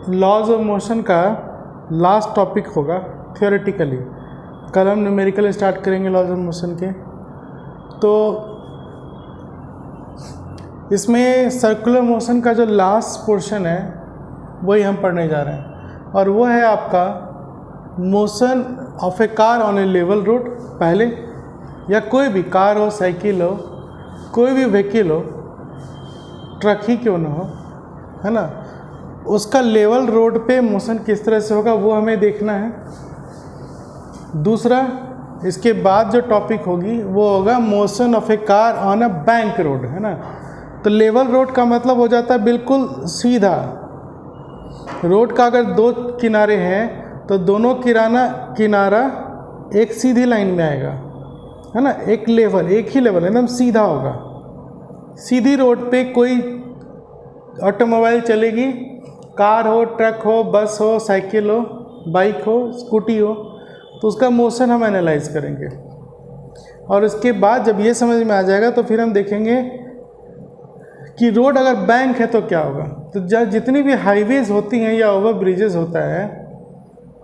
Laws of motion का last topic होगा theoretically. कल हम न्यूमेरिकल स्टार्ट करेंगे लॉज ऑफ मोशन के। तो इसमें सर्कुलर मोशन का जो लास्ट पोर्शन है वही हम पढ़ने जा रहे हैं, और वो है आपका motion of A car on A level road. पहले या कोई भी कार हो, साइकिल हो, कोई भी व्हीकल हो, ट्रक ही क्यों ना हो, है ना, उसका लेवल रोड पे मोशन किस तरह से होगा वो हमें देखना है। दूसरा, इसके बाद जो टॉपिक होगी वो होगा motion of A car on a bank road, है ना। तो लेवल रोड का मतलब हो जाता है बिल्कुल सीधा। रोड का अगर दो किनारे हैं तो दोनों किनारा एक सीधी लाइन में आएगा, है ना, एक ही लेवल एकदम सीधा होगा। सीधी रोड पे कोई ऑटोमोबाइल चलेगी, कार हो, ट्रक हो, बस हो, साइकिल हो, बाइक हो, स्कूटी हो, तो उसका मोशन हम एनालाइज करेंगे। और उसके बाद जब ये समझ में आ जाएगा तो फिर हम देखेंगे कि रोड अगर बैंक है तो क्या होगा। तो जितनी भी हाईवेज होती हैं या ओवर ब्रिजेस होता है,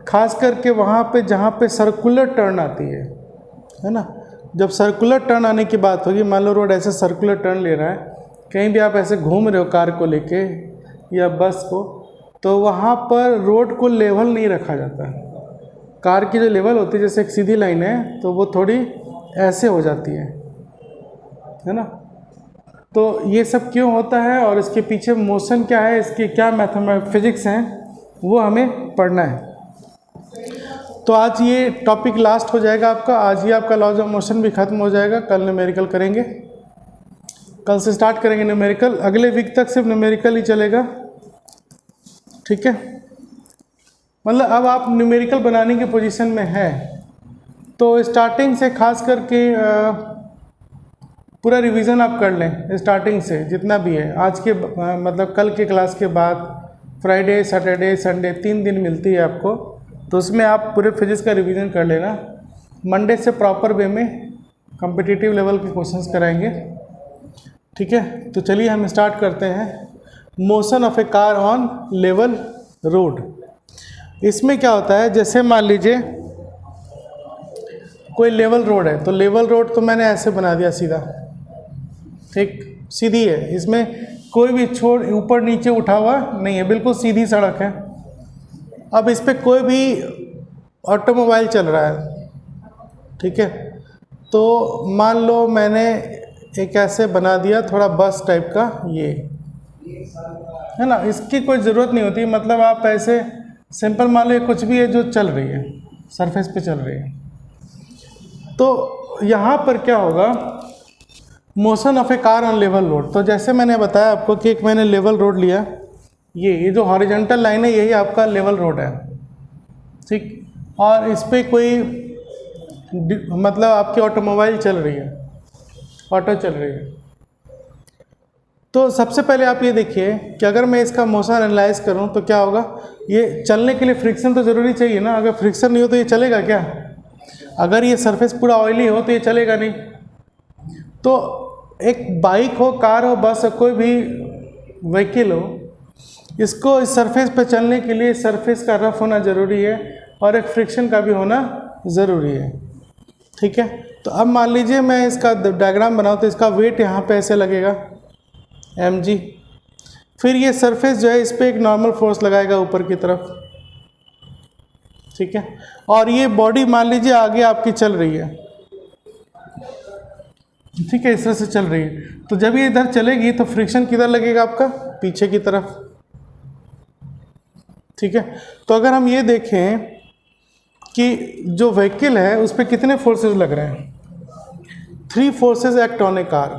खास करके वहाँ पे जहाँ पे सर्कुलर टर्न आती है ना। जब सर्कुलर टर्न आने की बात होगी, मान लो रोड ऐसे सर्कुलर टर्न ले रहा है, कहीं भी आप ऐसे घूम रहे हो कार को लेके या बस को, तो वहाँ पर रोड को लेवल नहीं रखा जाता। कार की जो लेवल होती है, जैसे एक सीधी लाइन है तो वो थोड़ी ऐसे हो जाती है ना। तो ये सब क्यों होता है और इसके पीछे मोशन क्या है, इसके क्या फिजिक्स हैं, वो हमें पढ़ना है। तो आज ये टॉपिक लास्ट हो जाएगा आपका। आज ही आपका लॉज ऑफ मोशन भी ख़त्म हो जाएगा। कल न्यूमेरिकल करेंगे, कल से स्टार्ट करेंगे न्यूमेरिकल। अगले वीक तक सिर्फ न्यूमेरिकल ही चलेगा, ठीक है। मतलब अब आप न्यूमेरिकल बनाने की पोजीशन में हैं, तो स्टार्टिंग से खास करके पूरा रिवीजन आप कर लें स्टार्टिंग से, जितना भी है। आज के मतलब कल के क्लास के बाद फ्राइडे, सैटरडे, संडे 3 दिन मिलती है आपको, तो उसमें आप पूरे फिजिक्स का रिवीजन कर लेना। मंडे से प्रॉपर वे में कॉम्पिटिटिव लेवल के क्वेश्चंस कराएंगे, ठीक है। तो चलिए हम स्टार्ट करते हैं। Motion of A car on level road. इसमें क्या होता है, जैसे मान लीजिए कोई लेवल रोड है, तो लेवल रोड तो मैंने ऐसे बना दिया सीधा, ठीक, सीधी है, इसमें कोई भी छोड़ ऊपर नीचे उठा हुआ नहीं है, बिल्कुल सीधी सड़क है। अब इस पर कोई भी ऑटोमोबाइल चल रहा है, ठीक है। तो मान लो मैंने एक ऐसे बना दिया थोड़ा बस टाइप का, ये है ना, इसकी कोई ज़रूरत नहीं होती। मतलब आप ऐसे सिंपल मान लो कुछ भी है जो चल रही है, सरफेस पे चल रही है। तो यहाँ पर क्या होगा, motion of A car on level road. तो जैसे मैंने बताया आपको कि एक मैंने लेवल रोड लिया, ये जो हॉरिजॉन्टल लाइन है यही आपका लेवल रोड है, ठीक। और इस पर कोई मतलब आपकी ऑटोमोबाइल चल रही है, ऑटो चल रही है। तो सबसे पहले आप ये देखिए कि अगर मैं इसका मोशन एनालाइज करूं तो क्या होगा। ये चलने के लिए फ्रिक्शन तो ज़रूरी चाहिए ना, अगर फ्रिक्शन नहीं हो तो ये चलेगा क्या। अगर ये सरफेस पूरा ऑयली हो तो ये चलेगा नहीं। तो एक बाइक हो, कार हो, बस हो, कोई भी व्हीकल हो, इसको इस सरफेस पे चलने के लिए सरफेस का रफ होना ज़रूरी है और एक फ्रिक्शन का भी होना ज़रूरी है, ठीक है। तो अब मान लीजिए मैं इसका डायग्राम बनाऊँ तो इसका वेट यहाँ पे ऐसे लगेगा mg। फिर ये सरफेस जो है इस पर एक नॉर्मल फोर्स लगाएगा ऊपर की तरफ, ठीक है। और ये बॉडी मान लीजिए आगे आपकी चल रही है, ठीक है, इस तरह से चल रही है। तो जब ये इधर चलेगी तो फ्रिक्शन किधर लगेगा आपका, पीछे की तरफ, ठीक है। तो अगर हम ये देखें कि जो व्हीकल है उस पर कितने फोर्सेस लग रहे हैं, 3 forces act on A car,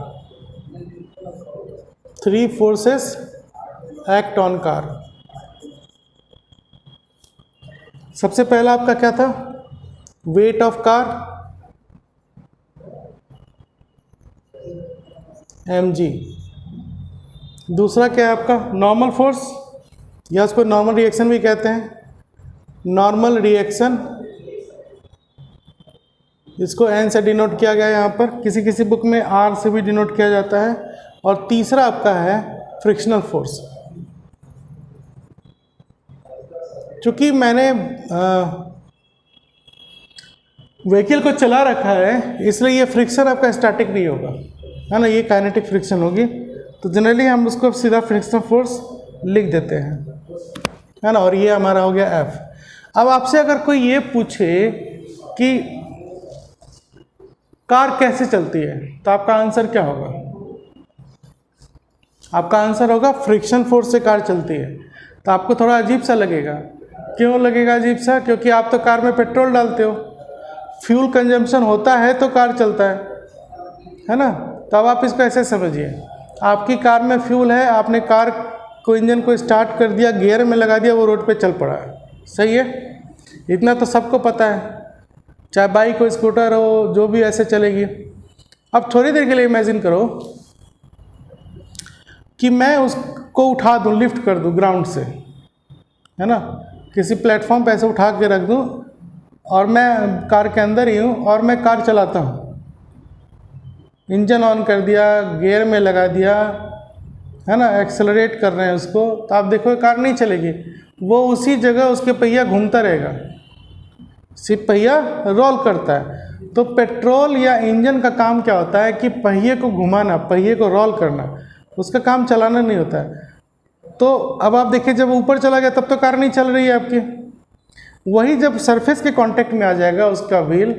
3 forces act on car. सबसे पहला आपका क्या था, वेट ऑफ कार mg। दूसरा क्या है आपका नॉर्मल फोर्स, या उसको नॉर्मल रिएक्शन भी कहते हैं, नॉर्मल रिएक्शन, इसको n से डिनोट किया गया है यहाँ पर, किसी किसी बुक में r से भी डिनोट किया जाता है। और तीसरा आपका है फ्रिक्शनल फोर्स, चूँकि मैंने व्हीकल को चला रखा है इसलिए ये फ्रिक्शन आपका स्टैटिक नहीं होगा, है ना, ये काइनेटिक फ्रिक्शन होगी। तो जनरली हम उसको सीधा फ्रिक्शन फोर्स लिख देते हैं, है ना, और ये हमारा हो गया F। अब आपसे अगर कोई ये पूछे कि कार कैसे चलती है तो आपका आंसर क्या होगा? आपका आंसर होगा फ्रिक्शन फोर्स से कार चलती है। तो आपको थोड़ा अजीब सा लगेगा। क्यों लगेगा अजीब सा? क्योंकि आप तो कार में पेट्रोल डालते हो, फ्यूल कंजम्पशन होता है तो कार चलता है ना। तब आप इसको ऐसे समझिए, आपकी कार में फ्यूल है, आपने कार को इंजन को स्टार्ट कर दिया, गियर में लगा दिया, वो रोड पे चल पड़ा है, सही है। इतना तो सबको पता है, चाहे बाइक हो, स्कूटर हो, जो भी ऐसे चलेगी। अब थोड़ी देर के लिए इमेजिन करो कि मैं उसको उठा दूँ, लिफ्ट कर दूँ ग्राउंड से, है ना, किसी प्लेटफॉर्म पे ऐसे उठा के रख दूँ और मैं कार के अंदर ही हूँ और मैं कार चलाता हूँ, इंजन ऑन कर दिया, गियर में लगा दिया, है ना, एक्सेलरेट कर रहे हैं उसको, तो आप देखो कार नहीं चलेगी, वो उसी जगह उसके पहिया घूमता रहेगा, सिर्फ पहिया रोल करता है। तो पेट्रोल या इंजन का काम क्या होता है कि पहिए को घुमाना, पहिए को रोल करना, उसका काम चलाना नहीं होता है। तो अब आप देखिए जब ऊपर चला गया तब तो कार नहीं चल रही है आपकी। वही जब सरफेस के कांटेक्ट में आ जाएगा उसका व्हील,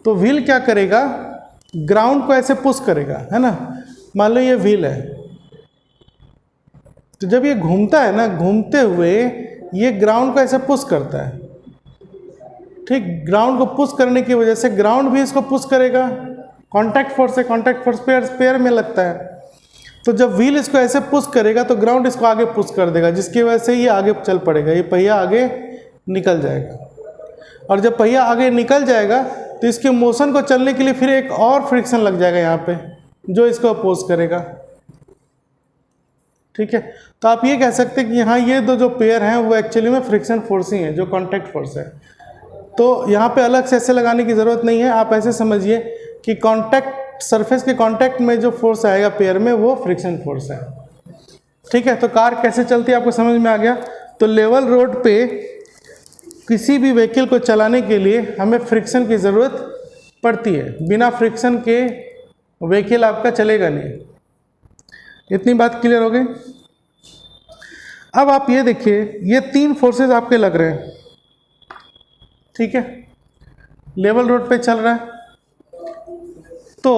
तो व्हील क्या करेगा, ग्राउंड को ऐसे पुश करेगा, है ना। मान लो ये व्हील है, तो जब ये घूमता है ना, घूमते हुए ये ग्राउंड को ऐसे पुश करता है, ठीक। ग्राउंड को पुश करने की वजह से ग्राउंड भी इसको पुश करेगा, कांटेक्ट फोर्स है, कांटेक्ट फोर्स पेयर में लगता है। तो जब व्हील इसको ऐसे पुश करेगा तो ग्राउंड इसको आगे पुश कर देगा, जिसकी वजह से ये आगे चल पड़ेगा, ये पहिया आगे निकल जाएगा। और जब पहिया आगे निकल जाएगा तो इसके मोशन को चलने के लिए फिर एक और फ्रिक्शन लग जाएगा यहाँ पे, जो इसको अपोज करेगा, ठीक है। तो आप ये कह सकते हैं कि यहाँ ये दो जो पेयर हैं वो एक्चुअली में फ्रिक्शन फोर्स ही है, जो कांटेक्ट फोर्स है। तो यहाँ पे अलग से ऐसे लगाने की ज़रूरत नहीं है, आप ऐसे समझिए कि कांटेक्ट सरफेस के कांटेक्ट में जो फोर्स आएगा पेयर में, वो फ्रिक्शन फोर्स है, ठीक है। तो कार कैसे चलती है आपको समझ में आ गया। तो लेवल रोड पे किसी भी व्हीकल को चलाने के लिए हमें फ्रिक्शन की ज़रूरत पड़ती है, बिना फ्रिक्शन के व्हीकल आपका चलेगा नहीं। इतनी बात क्लियर हो गई। अब आप ये देखिए, ये तीन फोर्सेस आपके लग रहे हैं, ठीक है, लेवल रोड पे चल रहा है। तो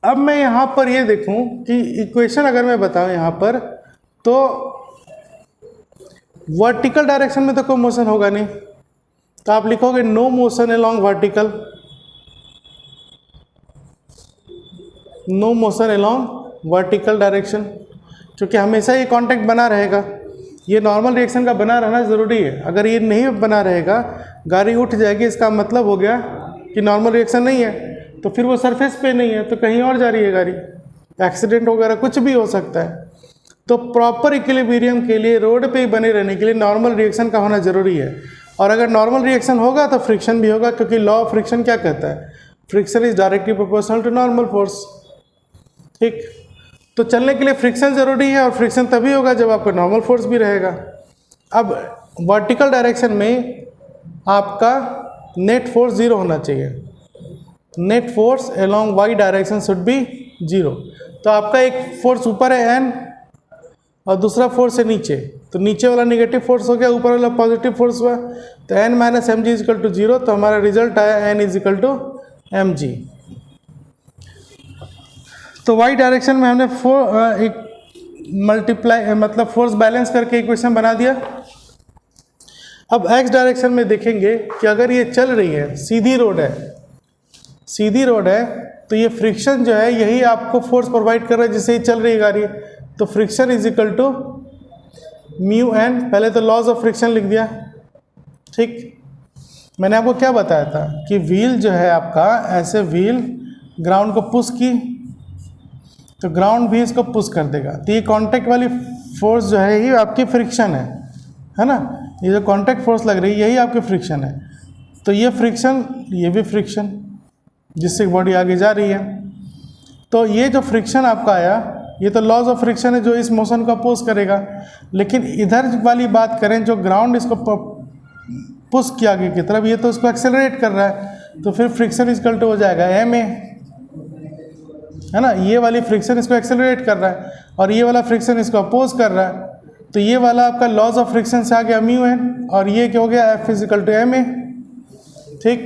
अब मैं यहाँ पर ये देखूँ कि इक्वेशन अगर मैं बताऊँ यहाँ पर, तो वर्टिकल डायरेक्शन में तो कोई मोशन होगा नहीं, तो आप लिखोगे no motion along vertical, no motion along vertical direction, क्योंकि हमेशा ये कांटेक्ट बना रहेगा। ये नॉर्मल रिएक्शन का बना रहना ज़रूरी है। अगर ये नहीं बना रहेगा, गाड़ी उठ जाएगी, इसका मतलब हो गया कि नॉर्मल रिएक्शन नहीं है, तो फिर वो सरफेस पे नहीं है, तो कहीं और जा रही है गाड़ी, एक्सीडेंट वगैरह कुछ भी हो सकता है। तो प्रॉपर इक्विलिब्रियम के लिए, रोड पे बने रहने के लिए नॉर्मल रिएक्शन का होना ज़रूरी है। और अगर नॉर्मल रिएक्शन होगा तो फ्रिक्शन भी होगा, क्योंकि लॉ ऑफ फ्रिक्शन क्या कहता है, friction is directly proportional to normal force, ठीक। तो चलने के लिए फ्रिक्शन ज़रूरी है, और फ्रिक्शन तभी होगा जब आपका नॉर्मल फोर्स भी रहेगा। अब वर्टिकल डायरेक्शन में आपका नेट फोर्स 0 होना चाहिए, net force along y direction should be 0। तो आपका एक फोर्स ऊपर है n, और दूसरा फोर्स है नीचे, तो नीचे वाला नेगेटिव फोर्स हो गया, ऊपर वाला पॉजिटिव फोर्स हुआ, तो n minus m g equal to 0। तो हमारा रिजल्ट आया n equal to m g. तो y डायरेक्शन में हमने एक मल्टीप्लाई मतलब फोर्स बैलेंस करके इक्वेशन बना दिया। अब x डायरेक्शन में देखेंगे कि अगर ये चल रही है, सीधी रोड है, सीधी रोड है, तो ये फ्रिक्शन जो है यही आपको फोर्स प्रोवाइड कर रहा है जिससे ही चल रही है गाड़ी। तो friction is equal to mu n, पहले तो लॉज ऑफ फ्रिक्शन लिख दिया, ठीक। मैंने आपको क्या बताया था कि व्हील जो है आपका, ऐसे व्हील ग्राउंड को पुश की तो ग्राउंड भी इसको पुश कर देगा। तो ये कांटेक्ट वाली फोर्स जो है ये आपकी फ्रिक्शन है ना। ये जो कांटेक्ट फोर्स लग रही है यही आपकी फ्रिक्शन है। तो ये फ्रिक्शन, ये भी फ्रिक्शन, जिससे बॉडी आगे जा रही है। तो ये जो फ्रिक्शन आपका आया, ये तो लॉज ऑफ फ्रिक्शन है जो इस मोशन को अपोज करेगा। लेकिन इधर वाली बात करें, जो ग्राउंड इसको पुश किया आगे की तरफ, ये तो उसको एक्सेलरेट कर रहा है, तो फिर फ्रिक्शन इक्वल टू हो जाएगा ma, है ना। ये वाली फ्रिक्शन इसको एक्सेलरेट कर रहा है और ये वाला फ्रिक्शन इसको अपोज कर रहा है, तो ये वाला आपका लॉज ऑफ फ्रिक्शन से आ गया μn, और ये क्या हो गया F is equal to ma। ठीक,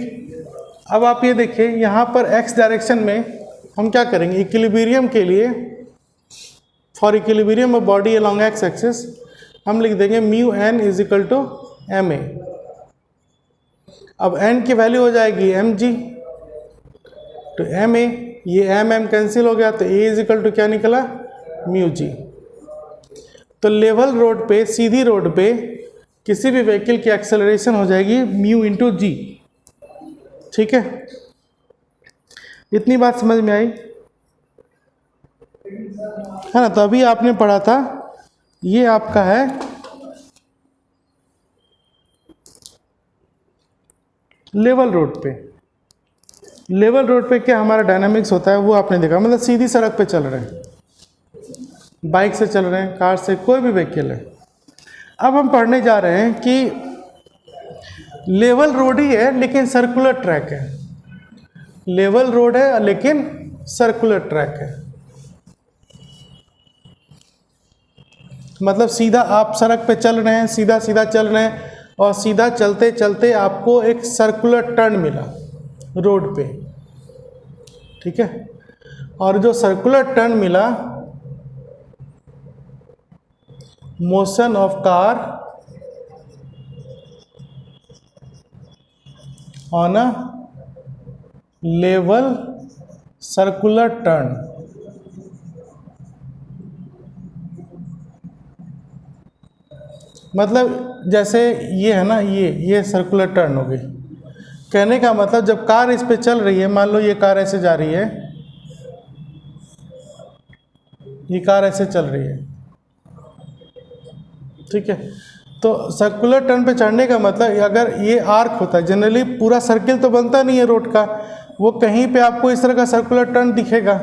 अब आप ये देखिए यहाँ पर x डायरेक्शन में हम क्या करेंगे, इक्विलिब्रियम के लिए, for equilibrium of body along x axis हम लिख देंगे μn is equal to ma। अब n की वैल्यू हो जाएगी mg, तो ma, ये mm कैंसिल हो गया, तो a इज इक्वल टू क्या निकला, μg। तो लेवल रोड पे, सीधी रोड पे किसी भी व्हीकल की एक्सेलरेशन हो जाएगी म्यू इंटू जी। ठीक है, इतनी बात समझ में आई, है ना। तो अभी आपने पढ़ा था, ये आपका है लेवल रोड पे। लेवल रोड पे क्या हमारा डायनामिक्स होता है वो आपने देखा, मतलब सीधी सड़क पे चल रहे हैं, बाइक से चल रहे हैं, कार से, कोई भी व्हीकल है। अब हम पढ़ने जा रहे हैं कि लेवल रोड ही है लेकिन सर्कुलर ट्रैक है। लेवल रोड है लेकिन सर्कुलर ट्रैक है, मतलब सीधा आप सड़क पे चल रहे हैं, सीधा सीधा चल रहे हैं, और सीधा चलते चलते आपको एक सर्कुलर टर्न मिला रोड पे। ठीक है, और जो सर्कुलर टर्न मिला, motion of car on a level circular turn. मतलब जैसे ये है ना, ये सर्कुलर टर्न हो गई। कहने का मतलब जब कार इस पे चल रही है, मान लो ये कार ऐसे जा रही है, ये कार ऐसे चल रही है, ठीक है, तो सर्कुलर टर्न पे चढ़ने का मतलब, अगर ये आर्क होता है, जनरली पूरा सर्किल तो बनता नहीं है रोड का, वो कहीं पे आपको इस तरह का सर्कुलर टर्न दिखेगा,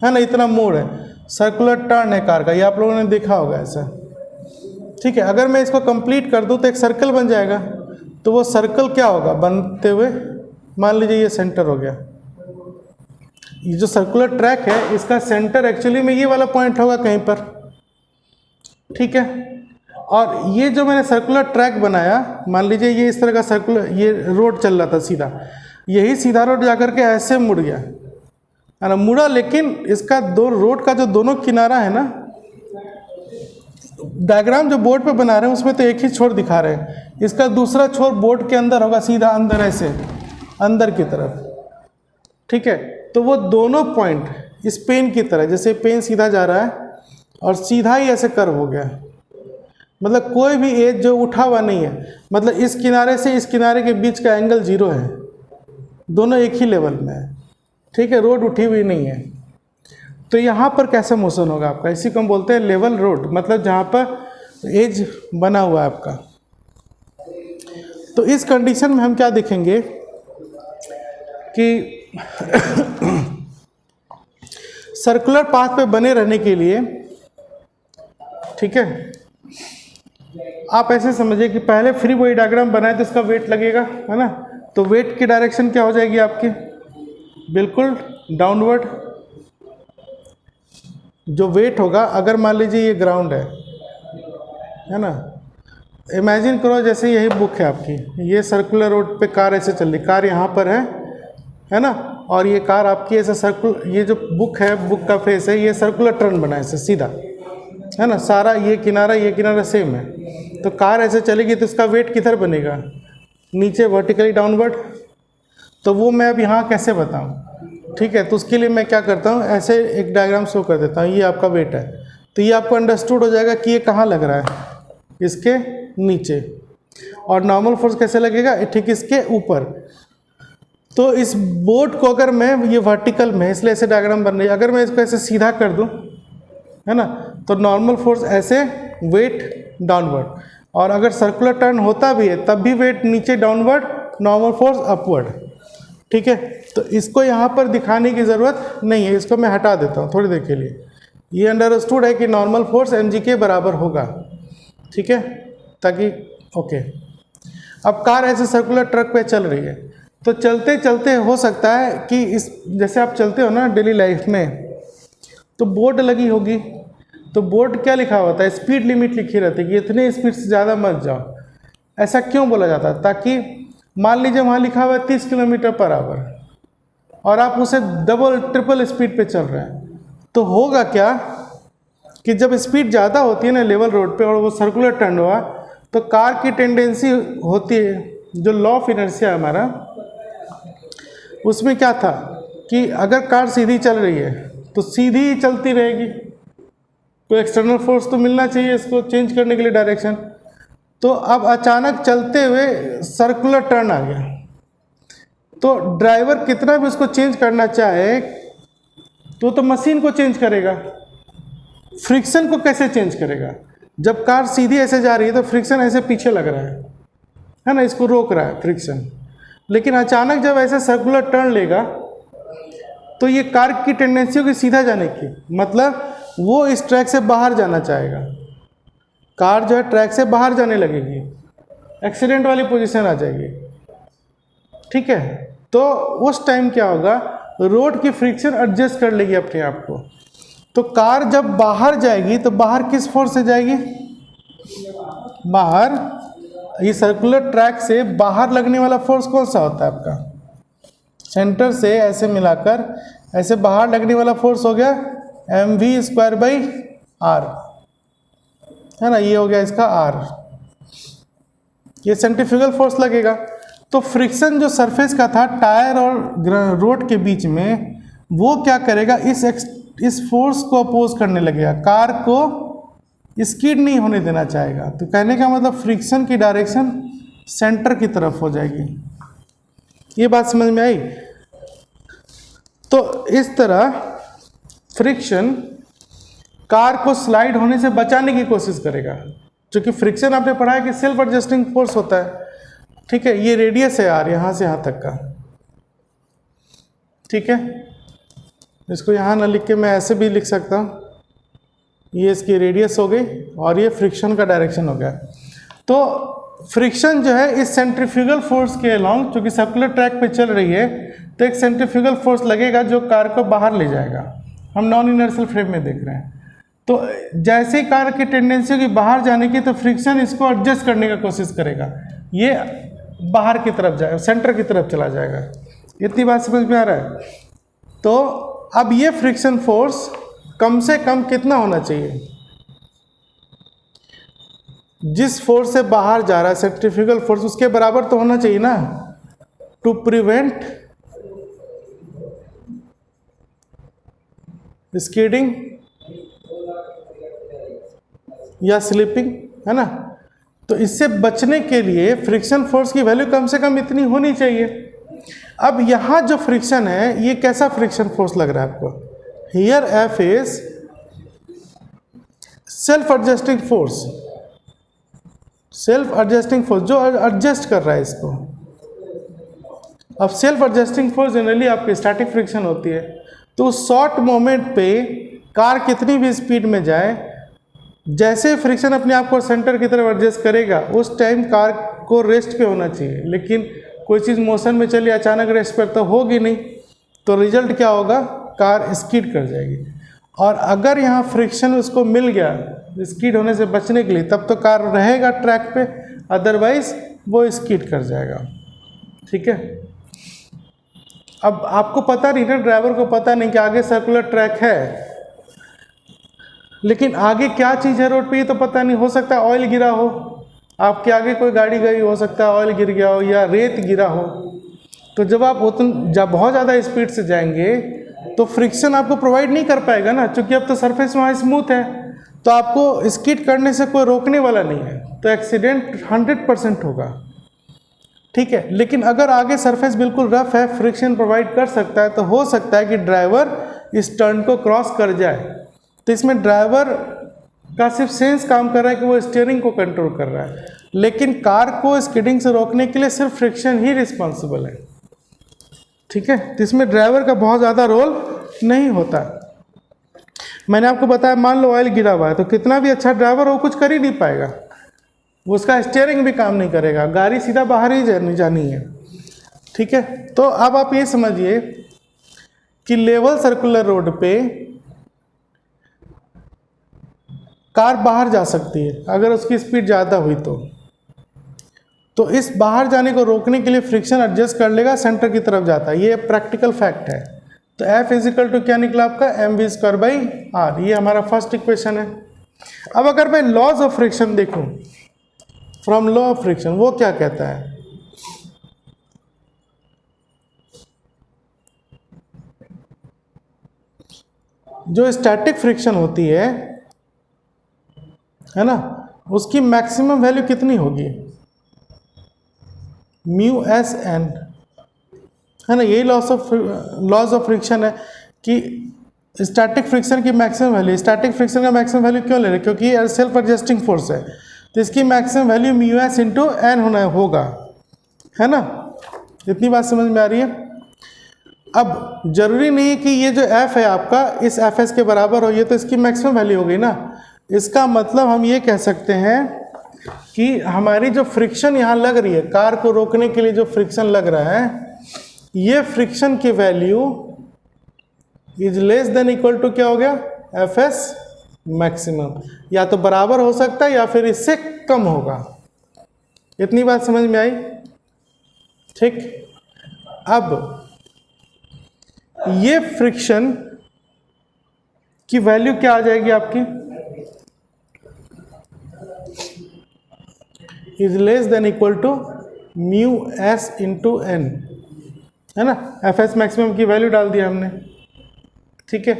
है ना, इतना मोड़ है, सर्कुलर टर्न है कार का, ये आप लोगों ने देखा होगा ऐसा। ठीक है, अगर मैं इसको कंप्लीट कर दूं तो एक सर्कल बन जाएगा, तो वो सर्कल क्या होगा बनते हुए, मान लीजिए ये सेंटर हो गया, ये जो सर्कुलर ट्रैक है इसका सेंटर एक्चुअली में ये वाला पॉइंट होगा कहीं पर। ठीक है, और ये जो मैंने सर्कुलर ट्रैक बनाया, मान लीजिए ये इस तरह का सर्कुलर, ये रोड चल रहा था सीधा, यही सीधा रोड जाकर के ऐसे मुड़ गया, है ना, मुड़ा, लेकिन इसका दो रोड का जो दोनों किनारा है ना, डायग्राम जो बोर्ड पे बना रहे हैं उसमें तो एक ही छोर दिखा रहे हैं, इसका दूसरा छोर बोर्ड के अंदर होगा, सीधा अंदर ऐसे अंदर की तरफ। ठीक है, तो वो दोनों पॉइंट इस पेन की तरह, जैसे पेन सीधा जा रहा है और सीधा ही ऐसे कर्व हो गया, मतलब कोई भी एज जो उठा हुआ नहीं है, मतलब इस किनारे से इस किनारे के बीच का एंगल 0 है, दोनों एक ही लेवल में है। ठीक है, रोड उठी हुई नहीं है। तो यहाँ पर कैसा मोशन होगा आपका, इसी को हम बोलते हैं लेवल रोड, मतलब जहाँ पर एज बना हुआ है आपका। तो इस कंडीशन में हम क्या देखेंगे कि सर्कुलर पाथ पे बने रहने के लिए, ठीक है, आप ऐसे समझिए कि पहले फ्री बॉडी डायग्राम बनाए तो इसका वेट लगेगा, है ना, तो वेट की डायरेक्शन क्या हो जाएगी आपकी, बिल्कुल डाउनवर्ड। जो वेट होगा, अगर मान लीजिए ये ग्राउंड है ना, इमेजिन करो जैसे यही बुक है आपकी, ये सर्कुलर रोड पे कार ऐसे चल रही, कार यहाँ पर है ना, और ये कार आपकी ऐसे सर्कुलर, ये जो बुक है, बुक का फेस है, ये सर्कुलर टर्न बना है ऐसे सीधा, है ना, सारा ये किनारा सेम है, तो कार ऐसे चलेगी तो इसका वेट किधर बनेगा, नीचे वर्टिकली डाउनवर्ड। तो वो मैं अब यहाँ कैसे बताऊँ, ठीक है, तो उसके लिए मैं क्या करता हूँ, ऐसे एक डायग्राम शो कर देता हूँ, ये आपका वेट है, तो ये आपको अंडरस्टूड हो जाएगा कि ये कहाँ लग रहा है, इसके नीचे, और नॉर्मल फोर्स कैसे लगेगा, ठीक इसके ऊपर। तो इस बोर्ड को अगर मैं, ये वर्टिकल में इसलिए ऐसे डायग्राम बन रही है, अगर मैं इसको ऐसे सीधा कर दूं, है ना, तो नॉर्मल फोर्स ऐसे, वेट डाउनवर्ड, और अगर सर्कुलर टर्न होता भी है तब भी वेट नीचे डाउनवर्ड, नॉर्मल फोर्स अपवर्ड। ठीक है, तो इसको यहाँ पर दिखाने की ज़रूरत नहीं है, इसको मैं हटा देता हूँ थोड़ी देर के लिए, ये अंडरस्टूड है कि नॉर्मल फोर्स mg के बराबर होगा, ठीक है, ताकि ओके। अब कार ऐसे सर्कुलर ट्रैक पे चल रही है, तो चलते चलते हो सकता है कि इस जैसे आप चलते हो ना डेली लाइफ में, तो बोर्ड लगी होगी, तो बोर्ड क्या लिखा होता है, स्पीड लिमिट लिखी रहती है कि इतने स्पीड से ज़्यादा मत जाओ। ऐसा क्यों बोला जाता है? ताकि मान लीजिए वहाँ लिखा हुआ है 30 किलोमीटर पर आवर और आप उसे डबल ट्रिपल स्पीड पे चल रहे हैं, तो होगा क्या कि जब स्पीड ज़्यादा होती है ना लेवल रोड पे और वो सर्कुलर टर्न हुआ, तो कार की टेंडेंसी होती है, जो लॉ ऑफ इनर्शिया है हमारा, उसमें क्या था कि अगर कार सीधी चल रही है तो सीधी ही चलती रहेगी, तो एक्सटर्नल फोर्स तो मिलना चाहिए इसको चेंज करने के लिए डायरेक्शन। तो अब अचानक चलते हुए सर्कुलर टर्न आ गया, तो ड्राइवर कितना भी उसको चेंज करना चाहे तो मशीन को चेंज करेगा, फ्रिक्शन को कैसे चेंज करेगा? जब कार सीधी ऐसे जा रही है तो फ्रिक्शन ऐसे पीछे लग रहा है ना, इसको रोक रहा है फ्रिक्शन। लेकिन अचानक जब ऐसे सर्कुलर टर्न लेगा तो ये कार की टेंडेंसी होगी सीधा जाने की, मतलब वो इस ट्रैक से बाहर जाना चाहेगा, कार जो है ट्रैक से बाहर जाने लगेगी, एक्सीडेंट वाली पोजीशन आ जाएगी, ठीक है। तो उस टाइम क्या होगा, रोड की फ्रिक्शन एडजस्ट कर लेगी अपने आप को। तो कार जब बाहर जाएगी तो बाहर किस फोर्स से जाएगी? बाहर, ये सर्कुलर ट्रैक से बाहर लगने वाला फोर्स कौन सा होता है आपका? सेंटर से ऐसे मिलाकर ऐसे बाहर लगने वाला फोर्स हो गया mv²/r, है ना, ये हो गया इसका r, ये सेंट्रीफ्यूगल फोर्स लगेगा। तो फ्रिक्शन जो सरफेस का था टायर और रोड के बीच में, वो क्या करेगा, इस फोर्स को अपोज करने लगेगा, कार को स्किड नहीं होने देना चाहेगा। तो कहने का मतलब फ्रिक्शन की डायरेक्शन सेंटर की तरफ हो जाएगी। ये बात समझ में आई? तो इस तरह फ्रिक्शन कार को स्लाइड होने से बचाने की कोशिश करेगा, क्योंकि फ्रिक्शन आपने पढ़ा है कि सेल्फ एडजस्टिंग फोर्स होता है, ठीक है। ये रेडियस है यार, यहाँ से यहाँ तक का, ठीक है। इसको यहाँ ना लिख के मैं ऐसे भी लिख सकता हूँ, ये इसकी रेडियस हो गई और ये फ्रिक्शन का डायरेक्शन हो गया। तो फ्रिक्शन जो है इस सेंट्रीफ्यूगल फोर्स के अलोंग, चूँकि सर्कुलर ट्रैक पे चल रही है, तो एक सेंट्रीफ्यूगल फोर्स लगेगा जो कार को बाहर ले जाएगा। हम नॉन इनर्शियल फ्रेम में देख रहे हैं। तो जैसे ही कार की टेंडेंसी होगी बाहर जाने की, तो फ्रिक्शन इसको एडजस्ट करने की कोशिश करेगा, ये बाहर की तरफ जाए, सेंटर की तरफ चला जाएगा। इतनी बात समझ में आ रहा है? तो अब ये फ्रिक्शन फोर्स कम से कम कितना होना चाहिए? जिस फोर्स से बाहर जा रहा है सेंट्रीफ्यूगल फोर्स, उसके बराबर तो होना चाहिए ना, टू प्रिवेंट स्कीडिंग या स्लिपिंग, है ना। तो इससे बचने के लिए फ्रिक्शन फोर्स की वैल्यू कम से कम इतनी होनी चाहिए। अब यहाँ जो फ्रिक्शन है, ये कैसा फ्रिक्शन फोर्स लग रहा है आपको? Here F is self adjusting force, self adjusting force जो एडजस्ट कर रहा है इसको। अब सेल्फ एडजस्टिंग फोर्स जनरली आपकी स्टैटिक फ्रिक्शन होती है। तो शॉर्ट मोमेंट पे कार कितनी भी स्पीड में जाए, जैसे फ्रिक्शन अपने आप को सेंटर की तरफ एडजस्ट करेगा, उस टाइम कार को रेस्ट पे होना चाहिए। लेकिन कोई चीज़ मोशन में चली अचानक रेस्ट पर तो होगी नहीं, तो रिजल्ट क्या होगा? कार स्किड कर जाएगी। और अगर यहाँ फ्रिक्शन उसको मिल गया स्किड होने से बचने के लिए, तब तो कार रहेगा ट्रैक पे, अदरवाइज वो स्किड कर जाएगा, ठीक है। अब आपको पता नहीं ना, ड्राइवर को पता नहीं कि आगे सर्कुलर ट्रैक है, लेकिन आगे क्या चीज़ है रोड पे ये तो पता नहीं। हो सकता है ऑयल गिरा हो, आपके आगे कोई गाड़ी गई, हो सकता है ऑयल गिर गया हो या रेत गिरा हो। तो जब आप जब बहुत ज़्यादा स्पीड से जाएंगे तो फ्रिक्शन आपको प्रोवाइड नहीं कर पाएगा ना, क्योंकि अब तो सरफेस वहाँ स्मूथ है, तो आपको स्किड करने से कोई रोकने वाला नहीं है, तो एक्सीडेंट 100% होगा, ठीक है। लेकिन अगर आगे सरफेस बिल्कुल रफ है, फ्रिक्शन प्रोवाइड कर सकता है, तो हो सकता है कि ड्राइवर इस टर्न को क्रॉस कर जाए। तो इसमें ड्राइवर का सिर्फ सेंस काम कर रहा है कि वो स्टीयरिंग को कंट्रोल कर रहा है, लेकिन कार को स्किडिंग से रोकने के लिए सिर्फ फ्रिक्शन ही रिस्पॉन्सिबल है, ठीक है। तो इसमें ड्राइवर का बहुत ज़्यादा रोल नहीं होता। मैंने आपको बताया, मान लो ऑयल गिरा हुआ है तो कितना भी अच्छा ड्राइवर हो कुछ कर ही नहीं पाएगा, उसका स्टीयरिंग भी काम नहीं करेगा, गाड़ी सीधा बाहर ही जानी है। ठीक है, तो अब आप ये समझिए कि लेवल सर्कुलर रोड पे कार बाहर जा सकती है अगर उसकी स्पीड ज़्यादा हुई तो इस बाहर जाने को रोकने के लिए फ्रिक्शन एडजस्ट कर लेगा, सेंटर की तरफ जाता है, ये प्रैक्टिकल फैक्ट है। तो F इजिकल टू क्या निकला आपका, mv²/r, ये हमारा फर्स्ट इक्वेशन है। अब अगर मैं लॉज ऑफ फ्रिक्शन देखूं, फ्रॉम लॉ ऑफ फ्रिक्शन, वो क्या कहता है, जो स्टैटिक फ्रिक्शन होती है ना, उसकी मैक्सिमम वैल्यू कितनी होगी, μSn, है ना, यही लॉज ऑफ फ्रिक्शन है कि स्टैटिक फ्रिक्शन की मैक्सिमम वैल्यू, स्टैटिक फ्रिक्शन का मैक्सिमम वैल्यू क्यों ले रहे हैं, क्योंकि ये सेल्फ एडजस्टिंग फोर्स है, तो इसकी मैक्सिमम वैल्यू μS × n होगा, है ना। इतनी बात समझ में आ रही है। अब जरूरी नहीं है कि ये जो F है आपका इस Fs के बराबर हो, ये तो इसकी मैक्सिमम वैल्यू हो गई ना। इसका मतलब हम ये कह सकते हैं कि हमारी जो फ्रिक्शन यहाँ लग रही है, कार को रोकने के लिए जो फ्रिक्शन लग रहा है, ये फ्रिक्शन की value is less than equal to क्या हो गया, Fs मैक्सिमम, या तो बराबर हो सकता है या फिर इससे कम होगा। इतनी बात समझ में आई, ठीक। अब ये फ्रिक्शन की वैल्यू क्या आ जाएगी आपकी, is less than equal to μS × n, है ना। Fs मैक्सिमम की वैल्यू डाल दिया हमने, ठीक है।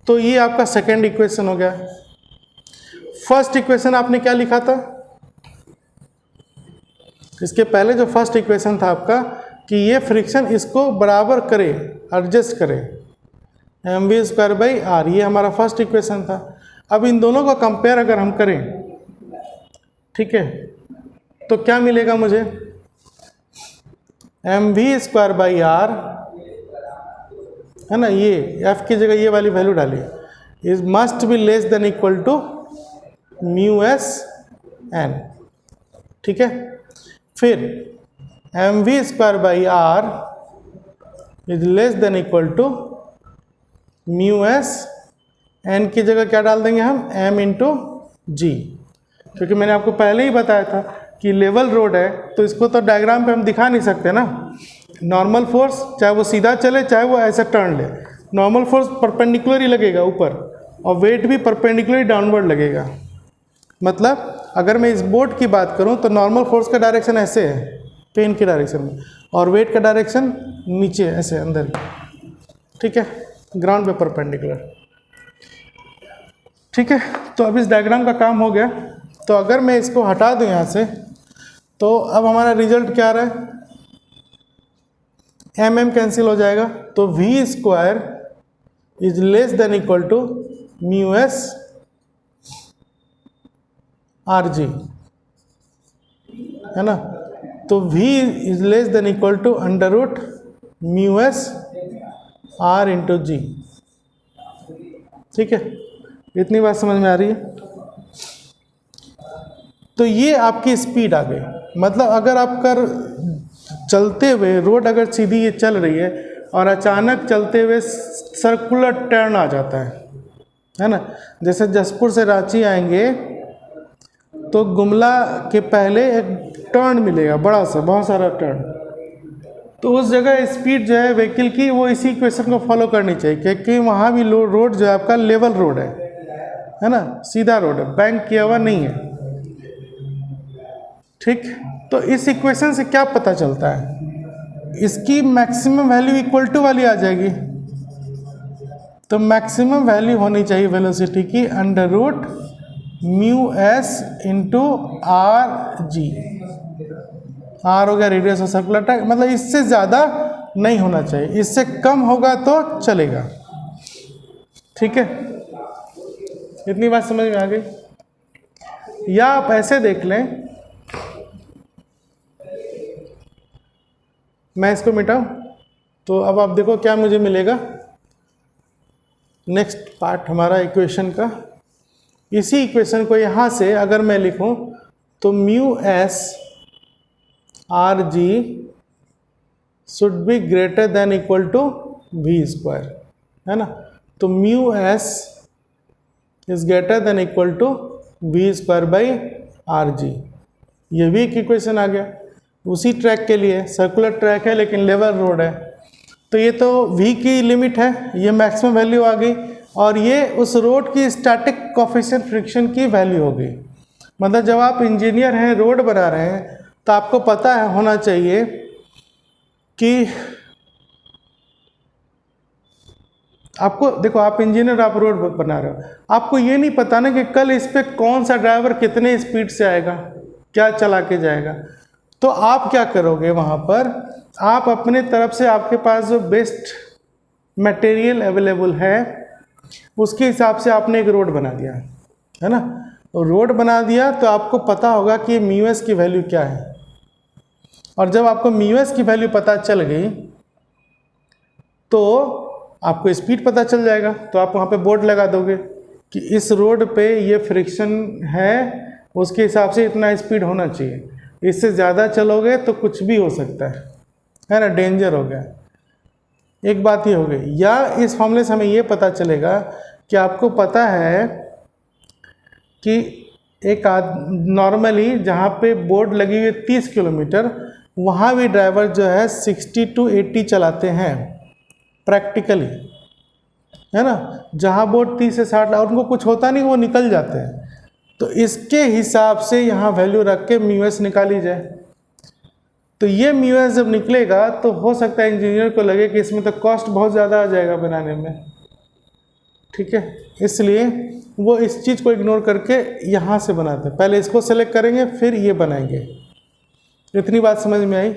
तो ये आपका सेकेंड इक्वेशन हो गया। फर्स्ट इक्वेशन आपने क्या लिखा था, इसके पहले जो फर्स्ट इक्वेशन था आपका कि ये फ्रिक्शन इसको बराबर करे, एडजस्ट करे, mv²/r, ये हमारा फर्स्ट इक्वेशन था। अब इन दोनों को कंपेयर अगर हम करें, ठीक है, तो क्या मिलेगा मुझे, mv²/r, है ना, ये F की जगह ये वाली वैल्यू डालिए, is must be less than equal to μSn, ठीक है। फिर mv²/r is less than equal to μSn की जगह क्या डाल देंगे हम, m × g, क्योंकि मैंने आपको पहले ही बताया था कि लेवल रोड है तो इसको तो डायग्राम पे हम दिखा नहीं सकते ना। नॉर्मल फोर्स चाहे वो सीधा चले चाहे वो ऐसे टर्न ले, नॉर्मल फोर्स परपेंडिकुलर ही लगेगा ऊपर, और वेट भी परपेंडिकुलर डाउनवर्ड लगेगा। मतलब अगर मैं इस बोर्ड की बात करूं तो नॉर्मल फोर्स का डायरेक्शन ऐसे है, पेन की डायरेक्शन में, और वेट का डायरेक्शन नीचे ऐसे अंदर, ठीक है, ग्राउंड पे परपेंडिकुलर, ठीक है। तो अब इस डायग्राम का काम हो गया। तो अगर मैं इसको हटा दूं यहाँ से, तो अब हमारा रिजल्ट क्या आ रहा है, mm कैंसिल हो जाएगा, तो v² is less than equal to μS rg, है ना। तो v is less than equal to √μS r × g, ठीक है। इतनी बात समझ में आ रही है। तो ये आपकी स्पीड आ गई। मतलब अगर आप चलते हुए रोड अगर सीधी ये चल रही है और अचानक चलते हुए सर्कुलर टर्न आ जाता है ना, जैसे जसपुर से रांची आएंगे तो गुमला के पहले एक टर्न मिलेगा बड़ा सा, बहुत सारा टर्न, तो उस जगह स्पीड जो है व्हीकल की वो इसी इक्वेशन को फॉलो करनी चाहिए, क्योंकि वहाँ भी रोड जो है आपका लेवल रोड है ना, सीधा रोड है, बैंक किया हुआ नहीं है, ठीक। तो इस इक्वेशन से क्या पता चलता है, इसकी मैक्सिमम वैल्यू इक्वल टू वाली आ जाएगी। तो मैक्सिमम वैल्यू होनी चाहिए वेलोसिटी की √μS × rg, r हो गया रेडियस ऑफ सर्कुलर ट्रैक, मतलब इससे ज़्यादा नहीं होना चाहिए, इससे कम होगा तो चलेगा, ठीक है। इतनी बात समझ में आ गई। या आप ऐसे देख लें, मैं इसको मिटाऊं तो अब आप देखो क्या मुझे मिलेगा, नेक्स्ट पार्ट हमारा इक्वेशन का, इसी इक्वेशन को यहाँ से अगर मैं लिखूँ तो mu s r g should be greater than equal to v square, है ना। तो mu s is greater than equal to v square by r g, ये भी एक इक्वेशन आ गया। उसी ट्रैक के लिए सर्कुलर ट्रैक है लेकिन लेवल रोड है, तो ये तो v की लिमिट है, ये मैक्सिमम वैल्यू आ गई, और ये उस रोड की स्टैटिक कोफिशिएंट फ्रिक्शन की वैल्यू हो गई। मतलब जब आप इंजीनियर हैं, रोड बना रहे हैं, तो आपको पता है होना चाहिए कि आपको, देखो आप इंजीनियर, आप रोड बना रहे हो, आपको ये नहीं पता ना कि कल इस पे कौन सा ड्राइवर कितने स्पीड से आएगा, क्या चला के जाएगा। तो आप क्या करोगे वहाँ पर, आप अपने तरफ से आपके पास जो बेस्ट मटेरियल अवेलेबल है उसके हिसाब से आपने एक रोड बना दिया, है ना। रोड बना दिया तो आपको पता होगा कि म्यू एस की वैल्यू क्या है, और जब आपको म्यू एस की वैल्यू पता चल गई तो आपको स्पीड पता चल जाएगा। तो आप वहाँ पे बोर्ड लगा दोगे कि इस रोड पे ये फ्रिक्शन है, उसके हिसाब से इतना स्पीड होना चाहिए, इससे ज़्यादा चलोगे तो कुछ भी हो सकता है ना, डेंजर हो गया। एक बात ये हो गई, या इस फॉर्मूले से हमें ये पता चलेगा कि आपको पता है कि एक नॉर्मली जहाँ पे बोर्ड लगी हुई है 30 किलोमीटर, वहाँ भी ड्राइवर जो है 60 to 80 चलाते हैं प्रैक्टिकली, है ना। जहाँ बोर्ड 30 से 60 और उनको कुछ होता नहीं, वो निकल जाते हैं। तो इसके हिसाब से यहाँ वैल्यू रख के म्यू एस निकाली जाए। तो ये म्यू एस जब निकलेगा तो हो सकता है इंजीनियर को लगे कि इसमें तो कॉस्ट बहुत ज़्यादा आ जाएगा बनाने में, ठीक है, इसलिए वो इस चीज़ को इग्नोर करके यहाँ से बनाते हैं। पहले इसको सेलेक्ट करेंगे फिर ये बनाएंगे। इतनी बात समझ में आई।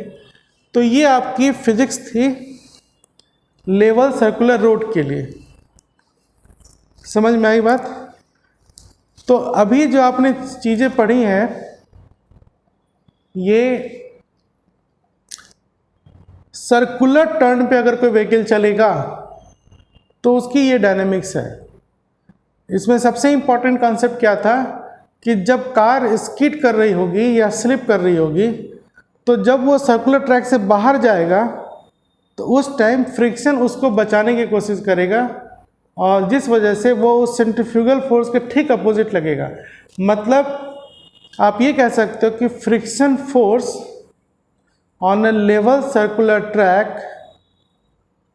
तो ये आपकी फिजिक्स थी लेवल सर्कुलर रोड के लिए, समझ में आई बात। तो अभी जो आपने चीज़ें पढ़ी हैं, ये सर्कुलर टर्न पे अगर कोई व्हीकल चलेगा तो उसकी ये डायनेमिक्स है। इसमें सबसे इम्पॉर्टेंट कॉन्सेप्ट क्या था कि जब कार स्किड कर रही होगी या स्लिप कर रही होगी, तो जब वो सर्कुलर ट्रैक से बाहर जाएगा तो उस टाइम फ्रिक्शन उसको बचाने की कोशिश करेगा, और जिस वजह से वो उस सेंट्रीफ्यूगल फोर्स के ठीक अपोजिट लगेगा। मतलब आप ये कह सकते हो कि friction force on a level circular track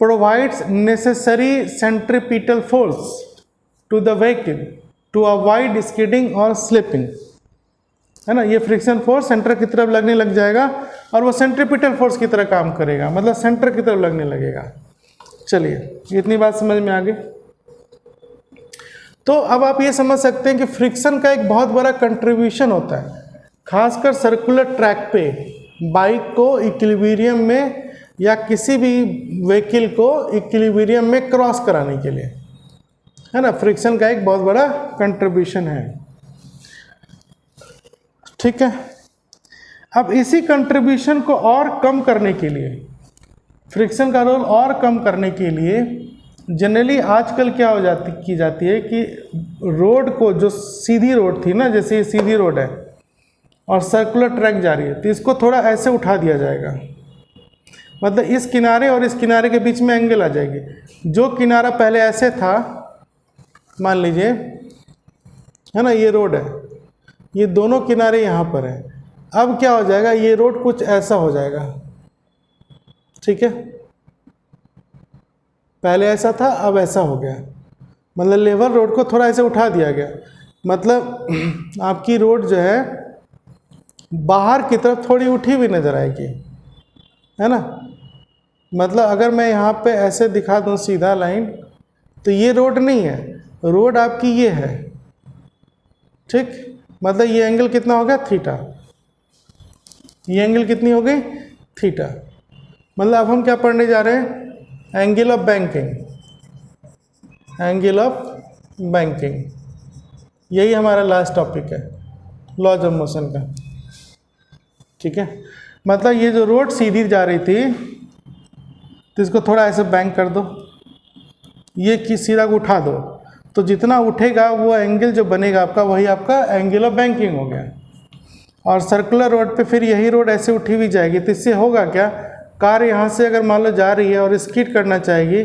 provides necessary centripetal force to the vehicle to avoid skidding और स्लिपिंग, है ना। ये फ्रिक्शन फोर्स सेंटर की तरफ लगने लग जाएगा और वो सेंट्रीपिटल फोर्स की तरह काम करेगा, मतलब सेंटर की तरफ लगने लगेगा। चलिए इतनी बात समझ में आ गई। तो अब आप ये समझ सकते हैं कि फ्रिक्शन का एक बहुत बड़ा कंट्रीब्यूशन होता है, खासकर सर्कुलर ट्रैक पे बाइक को इक्विलिब्रियम में या किसी भी व्हीकल को इक्विलिब्रियम में क्रॉस कराने के लिए, है ना। फ्रिक्शन का एक बहुत बड़ा कंट्रीब्यूशन है, ठीक है। अब इसी कंट्रीब्यूशन को और कम करने के लिए, फ्रिक्शन का रोल और कम करने के लिए जनरली आजकल क्या की जाती है कि रोड को, जो सीधी रोड थी ना, जैसे ये सीधी रोड है और सर्कुलर ट्रैक जा रही है, तो इसको थोड़ा ऐसे उठा दिया जाएगा। मतलब इस किनारे और इस किनारे के बीच में एंगल आ जाएगी। जो किनारा पहले ऐसे था, मान लीजिए, है ना, ये रोड है, ये दोनों किनारे यहाँ पर है। अब क्या हो जाएगा, ये रोड कुछ ऐसा हो जाएगा, ठीक है। पहले ऐसा था, अब ऐसा हो गया, मतलब लेवल रोड को थोड़ा ऐसे उठा दिया गया। मतलब आपकी रोड जो है बाहर की तरफ थोड़ी उठी हुई नजर आएगी, है ना। मतलब अगर मैं यहाँ पे ऐसे दिखा दूँ सीधा लाइन, तो ये रोड नहीं है, रोड आपकी ये है, ठीक। मतलब ये एंगल कितना हो गया, थीटा। ये एंगल कितनी हो गई, थीटा। मतलब अब हम क्या पढ़ने जा रहे हैं, angle of banking, angle of banking, यही हमारा लास्ट टॉपिक है लॉज ऑफ मोशन का, ठीक है। मतलब ये जो रोड सीधी जा रही थी, तो इसको थोड़ा ऐसे बैंक कर दो, ये कि सीधा उठा दो, तो जितना उठेगा वो एंगल जो बनेगा आपका, वही आपका एंगल ऑफ बैंकिंग हो गया। और सर्कुलर रोड पे फिर यही रोड ऐसे उठी हुई जाएगी, तो इससे होगा क्या, कार यहाँ से अगर मान लो जा रही है और स्किड करना चाहेगी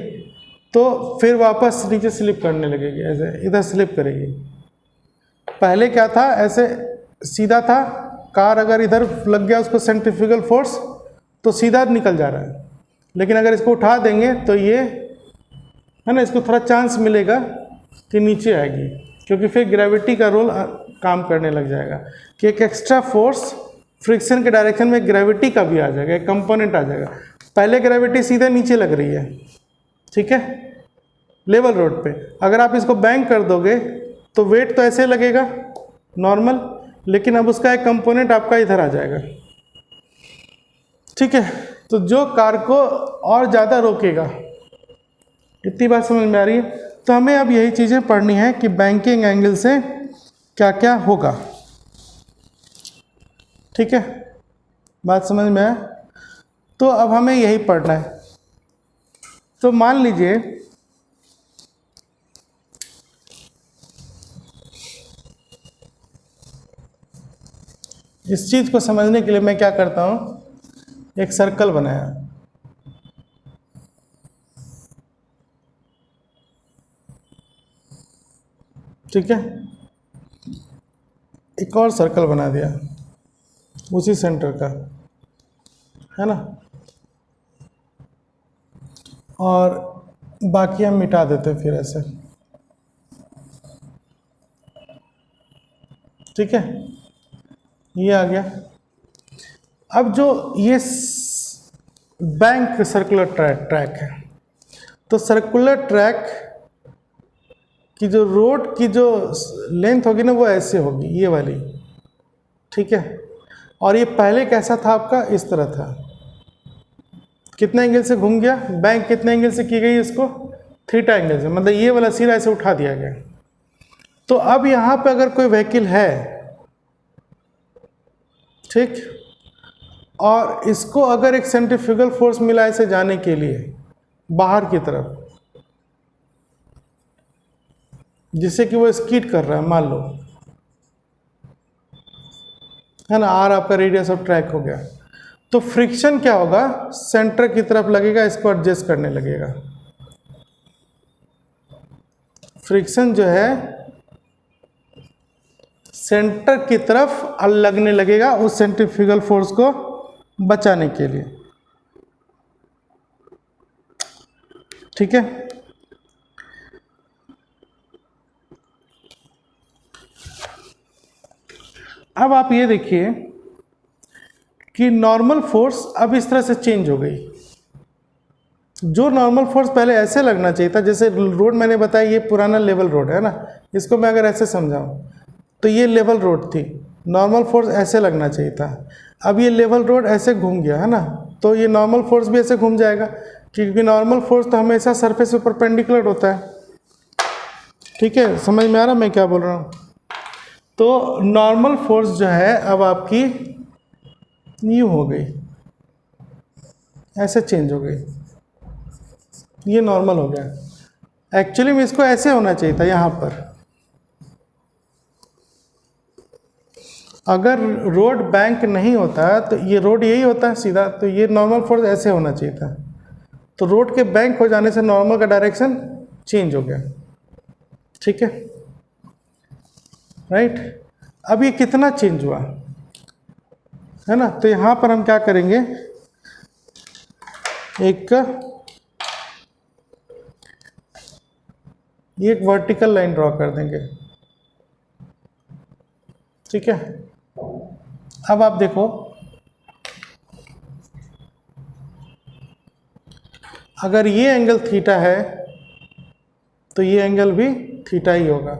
तो फिर वापस नीचे स्लिप करने लगेगी, ऐसे इधर स्लिप करेगी। पहले क्या था, ऐसे सीधा था, कार अगर इधर लग गया उसको सेंट्रीफ्यूगल फोर्स तो सीधा निकल जा रहा है, लेकिन अगर इसको उठा देंगे तो ये है ना, इसको थोड़ा चांस मिलेगा कि नीचे आएगी, क्योंकि फिर ग्रेविटी का रोल काम करने लग जाएगा कि एक एक्स्ट्रा फोर्स फ्रिक्शन के डायरेक्शन में ग्रेविटी का भी आ जाएगा, एक कंपोनेंट आ जाएगा। पहले ग्रेविटी सीधे नीचे लग रही है, ठीक है, लेवल रोड पे, अगर आप इसको बैंक कर दोगे तो वेट तो ऐसे लगेगा नॉर्मल, लेकिन अब उसका एक कंपोनेंट आपका इधर आ जाएगा, ठीक है, तो जो कार को और ज़्यादा रोकेगा। इतनी बात समझ में आ रही है? तो हमें अब यही चीज़ें पढ़नी है कि बैंकिंग एंगल से क्या क्या होगा, ठीक है, बात समझ में आया? तो अब हमें यही पढ़ना है। तो मान लीजिए इस चीज़ को समझने के लिए मैं क्या करता हूँ, एक सर्कल बनाया, ठीक है, एक और सर्कल बना दिया उसी सेंटर का, है ना, और बाकी हम मिटा देते फिर ऐसे, ठीक है, ये आ गया। अब जो ये बैंक सर्कुलर ट्रैक है, तो सर्कुलर ट्रैक की जो रोड की जो लेंथ होगी ना वो ऐसे होगी, ये वाली, ठीक है, और ये पहले कैसा था आपका, इस तरह था, कितने एंगल से घूम गया, बैंक कितने एंगल से की गई इसको, थीटा एंगल से, मतलब ये वाला सिरा ऐसे उठा दिया गया। तो अब यहाँ पे अगर कोई व्हीकल है, ठीक, और इसको अगर एक सेंट्रीफ्यूगल फोर्स मिला इसे जाने के लिए बाहर की तरफ, जिससे कि वो स्कीड कर रहा है, मान लो, है ना, आर आपका रेडियस ऑफ ट्रैक हो गया, तो फ्रिक्शन क्या होगा, सेंटर की तरफ लगेगा, इसको एडजस्ट करने लगेगा। फ्रिक्शन जो है सेंटर की तरफ लगने लगेगा उस सेंट्रीफ्यूगल फोर्स को बचाने के लिए, ठीक है। अब आप ये देखिए कि नॉर्मल फोर्स अब इस तरह से चेंज हो गई। जो नॉर्मल फोर्स पहले ऐसे लगना चाहिए था, जैसे रोड मैंने बताया ये पुराना लेवल रोड है ना, इसको मैं अगर ऐसे समझाऊं तो ये लेवल रोड थी, नॉर्मल फोर्स ऐसे लगना चाहिए था, अब ये लेवल रोड ऐसे घूम गया, है ना, तो ये नॉर्मल फोर्स भी ऐसे घूम जाएगा, क्योंकि नॉर्मल फोर्स तो हमेशा सरफेस पे परपेंडिकुलर होता है, ठीक है, समझ में आ रहा मैं क्या बोल रहा हूँ। तो नॉर्मल फोर्स जो है अब आपकी यूँ हो गई, ऐसे चेंज हो गई, ये नॉर्मल हो गया। एक्चुअली में इसको ऐसे होना चाहिए था, यहाँ पर अगर रोड बैंक नहीं होता तो ये रोड यही होता है सीधा, तो ये नॉर्मल फोर्स ऐसे होना चाहिए था, तो रोड के बैंक हो जाने से नॉर्मल का डायरेक्शन चेंज हो गया, ठीक है, राइट। अब ये कितना चेंज हुआ, है ना, तो यहाँ पर हम क्या करेंगे, एक वर्टिकल लाइन ड्रॉ कर देंगे, ठीक है। अब आप देखो, अगर ये एंगल थीटा है तो ये एंगल भी थीटा ही होगा,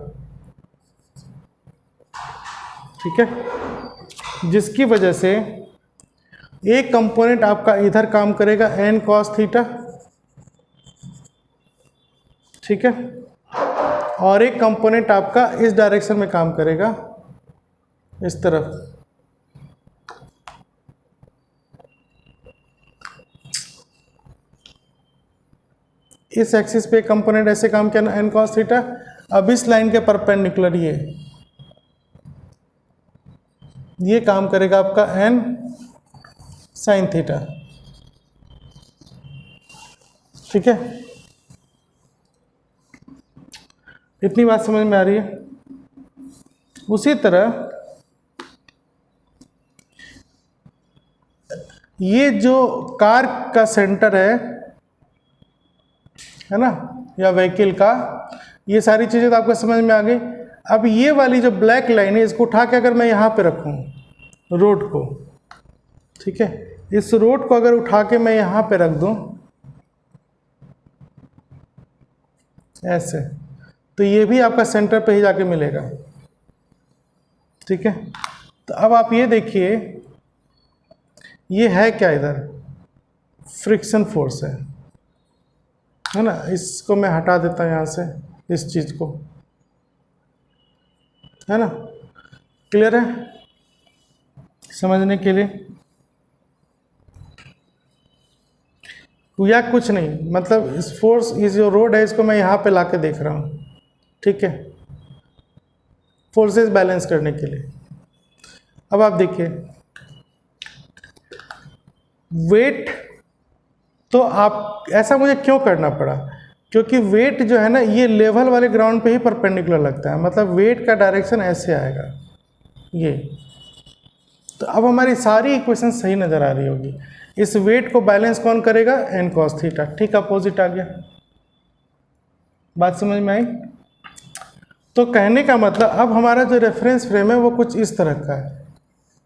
ठीक है, जिसकी वजह से एक कंपोनेंट आपका इधर काम करेगा n cos थीटा, ठीक है, और एक कंपोनेंट आपका इस डायरेक्शन में काम करेगा, इस तरफ, इस एक्सिस पे कंपोनेंट ऐसे काम किया एन कॉस थीटा, अब इस लाइन के परपेंडिकुलर ये काम करेगा आपका एन साइन थीटा। ठीक है, इतनी बात समझ में आ रही है। उसी तरह ये जो कार का सेंटर है ना, या व्हीकल का, ये सारी चीज़ें तो आपको समझ में आ गई। अब ये वाली जो ब्लैक लाइन है, इसको उठा के अगर मैं यहाँ पे रखूँ रोड को, ठीक है, इस रोड को अगर उठा के मैं यहाँ पे रख दूँ ऐसे, तो ये भी आपका सेंटर पे ही जाके मिलेगा। ठीक है, तो अब आप ये देखिए, ये है क्या, इधर फ्रिक्शन फोर्स है ना। इसको मैं हटा देता हूँ यहाँ से, इस चीज़ को, है ना। क्लियर है समझने के लिए? या कुछ नहीं, मतलब इस फोर्स, इस जो रोड है इसको मैं यहाँ पे लाके देख रहा हूँ। ठीक है, फोर्सेस बैलेंस करने के लिए। अब आप देखिए, वेट तो आप ऐसा मुझे क्यों करना पड़ा, क्योंकि वेट जो है ना, ये लेवल वाले ग्राउंड पे ही परपेंडिकुलर लगता है, मतलब वेट का डायरेक्शन ऐसे आएगा ये। तो अब हमारी सारी इक्वेशन सही नज़र आ रही होगी। इस वेट को बैलेंस कौन करेगा? N cos theta. ठीक, अपोजिट आ गया। बात समझ में आई? तो कहने का मतलब अब हमारा जो रेफरेंस फ्रेम है वो कुछ इस तरह का है,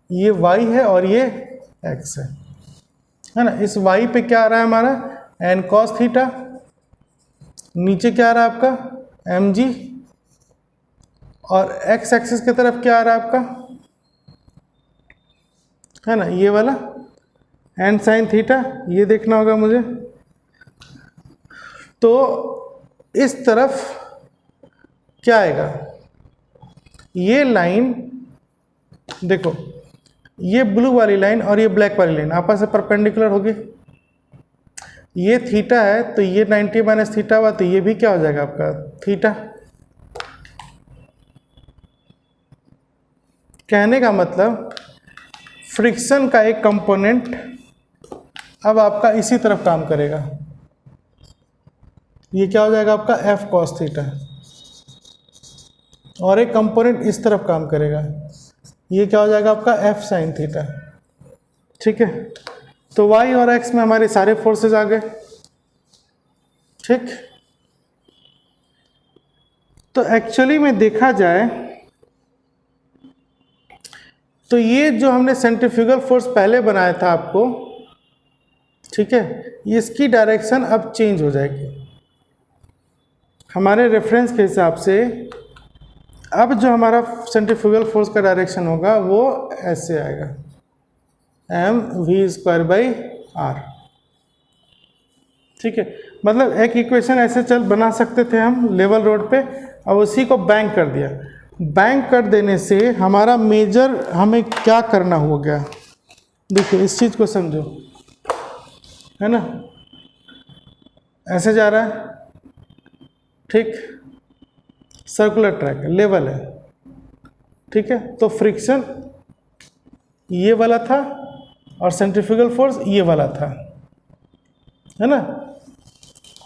ये y है और ये x है ना। इस y पे क्या आ रहा है हमारा? N cos theta. नीचे क्या आ रहा है आपका? mg। और x एक्सिस की तरफ क्या आ रहा है आपका? है ना, ये वाला एन साइन थीटा। ये देखना होगा मुझे। तो इस तरफ क्या आएगा? ये लाइन देखो, ये ब्लू वाली लाइन और ये ब्लैक वाली लाइन आपस में परपेंडिकुलर होगी। ये थीटा है तो ये 90 माइनस थीटा हुआ, तो ये भी क्या हो जाएगा आपका? थीटा। कहने का मतलब फ्रिक्शन का एक कंपोनेंट अब आपका इसी तरफ काम करेगा। ये क्या हो जाएगा आपका? F cos theta. और एक कंपोनेंट इस तरफ काम करेगा, ये क्या हो जाएगा आपका? F sine theta. ठीक है, तो y और x में हमारे सारे फोर्सेस आ गए। ठीक, तो एक्चुअली में देखा जाए तो ये जो हमने सेंट्रीफ्यूगल फोर्स पहले बनाया था आपको, ठीक है, इसकी डायरेक्शन अब चेंज हो जाएगी हमारे रेफरेंस के हिसाब से। अब जो हमारा सेंट्रीफ्यूगल फोर्स का डायरेक्शन होगा वो ऐसे आएगा, mv²/r। ठीक है, मतलब एक इक्वेशन ऐसे बना सकते थे हम लेवल रोड पे, और उसी को बैंक कर दिया। बैंक कर देने से हमारा मेजर हमें क्या करना हो गया? देखिए इस चीज़ को समझो, है ना, ऐसे जा रहा है, ठीक, सर्कुलर ट्रैक है, लेवल है, ठीक है। तो फ्रिक्शन ये वाला था और सेंट्रीफ्यूगल फोर्स ये वाला था, है ना।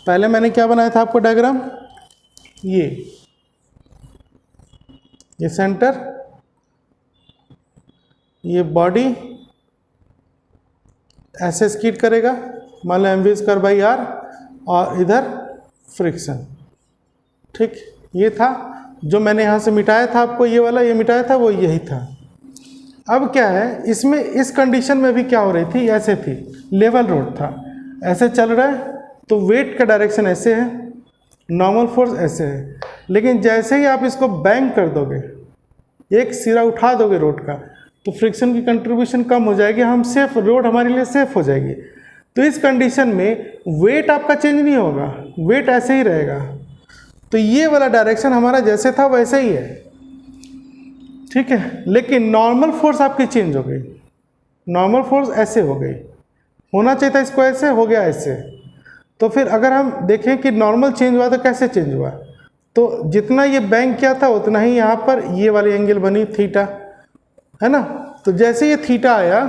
पहले मैंने क्या बनाया था आपको डायग्राम? ये सेंटर, ये बॉडी ऐसे स्कीड करेगा, मान लो mv²/r, और इधर फ्रिक्शन। ठीक, ये था जो मैंने यहाँ से मिटाया था आपको, ये वाला ये मिटाया था, वो यही था। अब क्या है इसमें, इस कंडीशन में भी क्या हो रही थी? ऐसे थी, लेवल रोड था, ऐसे चल रहा है, तो वेट का डायरेक्शन ऐसे है, नॉर्मल फोर्स ऐसे है। लेकिन जैसे ही आप इसको बैंक कर दोगे, एक सिरा उठा दोगे रोड का, तो फ्रिक्शन की कंट्रीब्यूशन कम हो जाएगी, हम सेफ, रोड हमारे लिए सेफ हो जाएगी। तो इस कंडीशन में वेट आपका चेंज नहीं होगा, वेट ऐसे ही रहेगा। तो ये वाला डायरेक्शन हमारा जैसे था वैसे ही है, ठीक है। लेकिन नॉर्मल फोर्स आपकी चेंज हो गई, नॉर्मल फोर्स ऐसे हो गई, होना चाहिए था इसको ऐसे, हो गया ऐसे। तो फिर अगर हम देखें कि नॉर्मल चेंज हुआ तो कैसे चेंज हुआ, तो जितना ये बैंक किया था उतना ही यहाँ पर ये वाली एंगल बनी थीटा, है ना। तो जैसे ये थीटा आया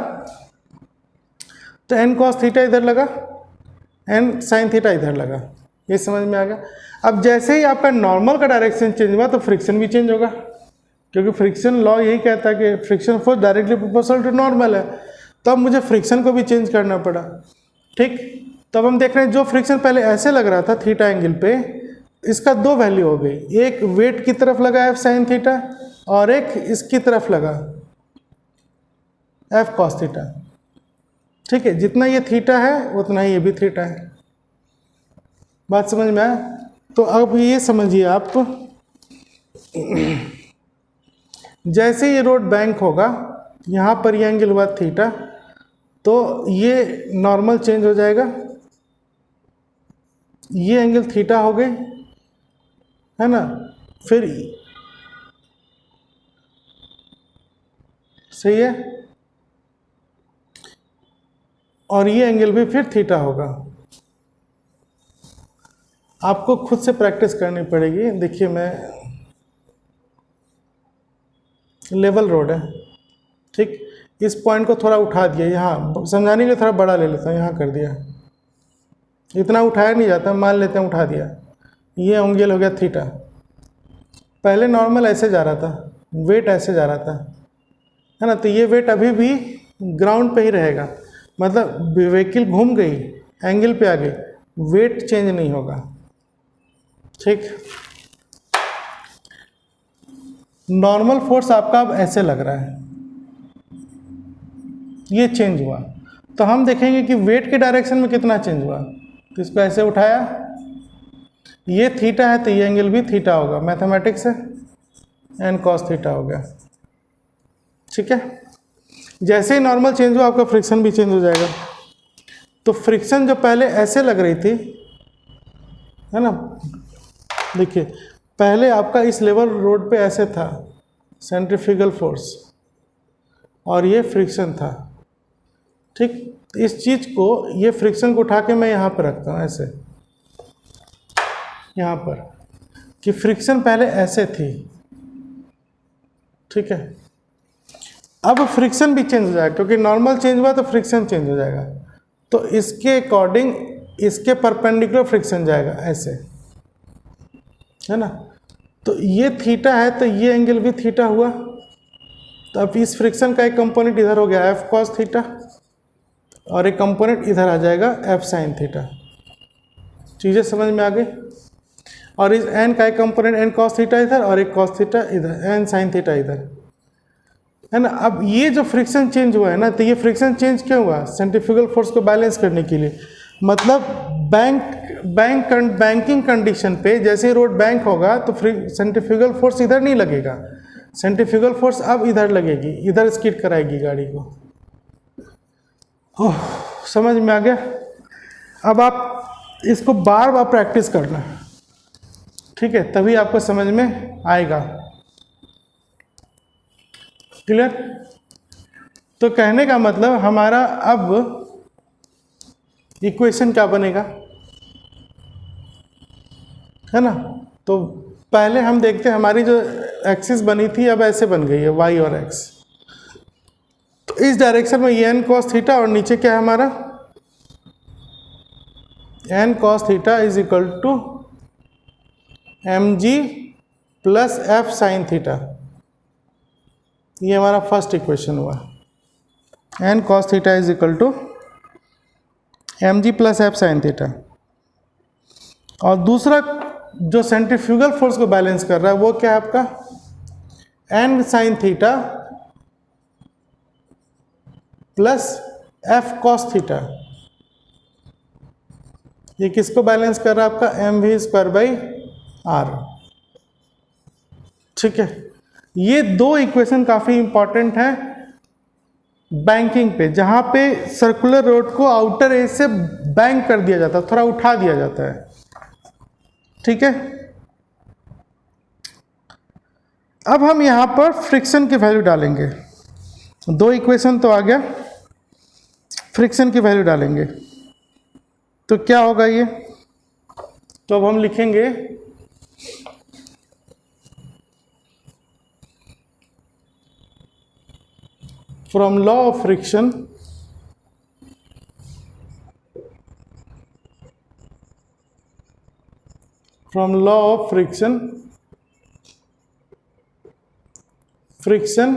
तो एन कॉस थीटा इधर लगा, एन साइन थीटा इधर लगा, ये समझ में आ गया। अब जैसे ही आपका नॉर्मल का डायरेक्शन चेंज हुआ तो फ्रिक्शन भी चेंज होगा, क्योंकि फ्रिक्शन लॉ यही कहता है कि friction force directly proportional to normal है। तो अब मुझे फ्रिक्शन को भी चेंज करना पड़ा, ठीक। तो अब हम देख रहे हैं जो फ्रिक्शन पहले ऐसे लग रहा था थीटा एंगल पे, इसका दो वैल्यू हो गई, एक वेट की तरफ लगा एफ साइन थीटा और एक इसकी तरफ लगा एफ कॉस थीटा, ठीक है। जितना ये थीटा है उतना ही ये भी थीटा है। बात समझ में आया। तो अब ये समझिए आप, जैसे ये रोड बैंक होगा, यहाँ पर ये एंगल हुआ थीटा, तो ये नॉर्मल चेंज हो जाएगा, ये एंगल थीटा हो गई, है ना। फिर सही है, और ये एंगल भी फिर थीटा होगा। आपको खुद से प्रैक्टिस करनी पड़ेगी। देखिए मैं, लेवल रोड है, ठीक। इस पॉइंट को थोड़ा उठा दिया, यहाँ समझाने के लिए थोड़ा बड़ा ले लेता हूँ, यहाँ कर दिया, इतना उठाया नहीं जाता, मान लेते हैं उठा दिया। ये एंगल हो गया थीटा। पहले नॉर्मल ऐसे जा रहा था, वेट ऐसे जा रहा था, है ना। तो ये वेट अभी भी ग्राउंड पे ही रहेगा, मतलब व्हीकल घूम गई, एंगल पे आ गई, वेट चेंज नहीं होगा, ठीक। नॉर्मल फोर्स आपका अब ऐसे लग रहा है, ये चेंज हुआ, तो हम देखेंगे कि वेट के डायरेक्शन में कितना चेंज हुआ। तो इसको ऐसे उठाया, ये थीटा है तो ये एंगल भी थीटा होगा, मैथमेटिक्स है, एन कॉस थीटा हो गया, ठीक है। जैसे ही नॉर्मल चेंज हुआ आपका फ्रिक्शन भी चेंज हो जाएगा। तो फ्रिक्शन जो पहले ऐसे लग रही थी, है ना, देखिए पहले आपका इस लेवल रोड पे ऐसे था सेंट्रीफ्यूगल फोर्स, और ये फ्रिक्शन था, ठीक। इस चीज़ को, ये फ्रिक्शन को उठा के मैं यहाँ पर रखता हूँ ऐसे, यहाँ पर, कि फ्रिक्शन पहले ऐसे थी, ठीक है। अब फ्रिक्शन भी चेंज हो जाएगा, क्योंकि नॉर्मल चेंज हुआ तो फ्रिक्शन चेंज हो जाएगा। तो इसके अकॉर्डिंग इसके परपेंडिकुलर फ्रिक्शन जाएगा ऐसे, है ना। तो ये थीटा है तो ये एंगल भी थीटा हुआ। तो अब इस फ्रिक्शन का एक कंपोनेंट इधर हो गया एफ कॉस थीटा, और एक कंपोनेंट इधर आ जाएगा एफ साइन थीटा। चीज़ें समझ में आ गई। और इस एन का एक कंपोनेंट एन कॉस थीटा इधर और एक कॉस थीटा इधर, एन साइन थीटा इधर, है ना। अब ये जो फ्रिक्शन चेंज हुआ है ना, तो ये फ्रिक्शन चेंज क्यों हुआ? सेंट्रीफ्यूगल फोर्स को बैलेंस करने के लिए। मतलब बैंकिंग कंडीशन पे जैसे रोड बैंक होगा तो सेंट्रीफ्यूगल फोर्स इधर नहीं लगेगा, सेंट्रीफ्यूगल फोर्स अब इधर लगेगी, इधर स्किड कराएगी गाड़ी को। ओह, समझ में आ गया। अब आप इसको बार बार प्रैक्टिस करना, ठीक है, तभी आपको समझ में आएगा। क्लियर? तो कहने का मतलब हमारा अब इक्वेशन क्या बनेगा, है ना। तो पहले हम देखते हैं हमारी जो एक्सिस बनी थी अब ऐसे बन गई है, वाई और एक्स। तो इस डायरेक्शन में ये एन कॉस थीटा और नीचे क्या है हमारा n cos theta is equal to m g plus f sine theta. ये हमारा फर्स्ट इक्वेशन हुआ, n cos theta is equal to m g plus f sine theta. और दूसरा जो सेंट्रीफ्यूगल फोर्स को बैलेंस कर रहा है वो क्या है आपका n sine theta plus f cos theta. ये किसको बैलेंस कर रहा है आपका m v square by r, ठीक है। ये दो इक्वेशन काफ़ी इंपॉर्टेंट है बैंकिंग पे, जहाँ पे सर्कुलर रोड को आउटर एज से बैंक कर दिया जाता है, थोड़ा उठा दिया जाता है, ठीक है। अब हम यहाँ पर फ्रिक्शन की वैल्यू डालेंगे। दो इक्वेशन तो आ गया, फ्रिक्शन की वैल्यू डालेंगे। तो क्या होगा ये, तो अब हम लिखेंगे from law of friction from law of friction, friction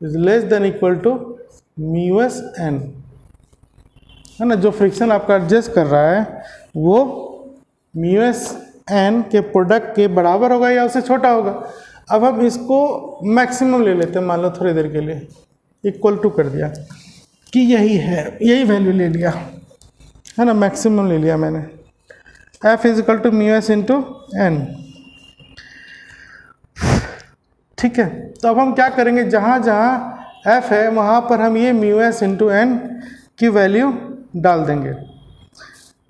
is less than equal to mu s n, है ना। जो फ्रिक्शन आपका एडजस्ट कर रहा है वो mu s n के प्रोडक्ट के बराबर होगा या उससे छोटा होगा। अब हम इसको मैक्सिमम ले लेते हैं, मान लो थोड़ी देर के लिए, इक्वल टू कर दिया कि यही है, यही वैल्यू ले लिया, है ना, मैक्सिमम ले लिया मैंने। F is equal to mu s into n, ठीक है। तो अब हम क्या करेंगे, जहाँ जहाँ F है वहाँ पर हम ये म्यू एस इंटू एन की वैल्यू डाल देंगे,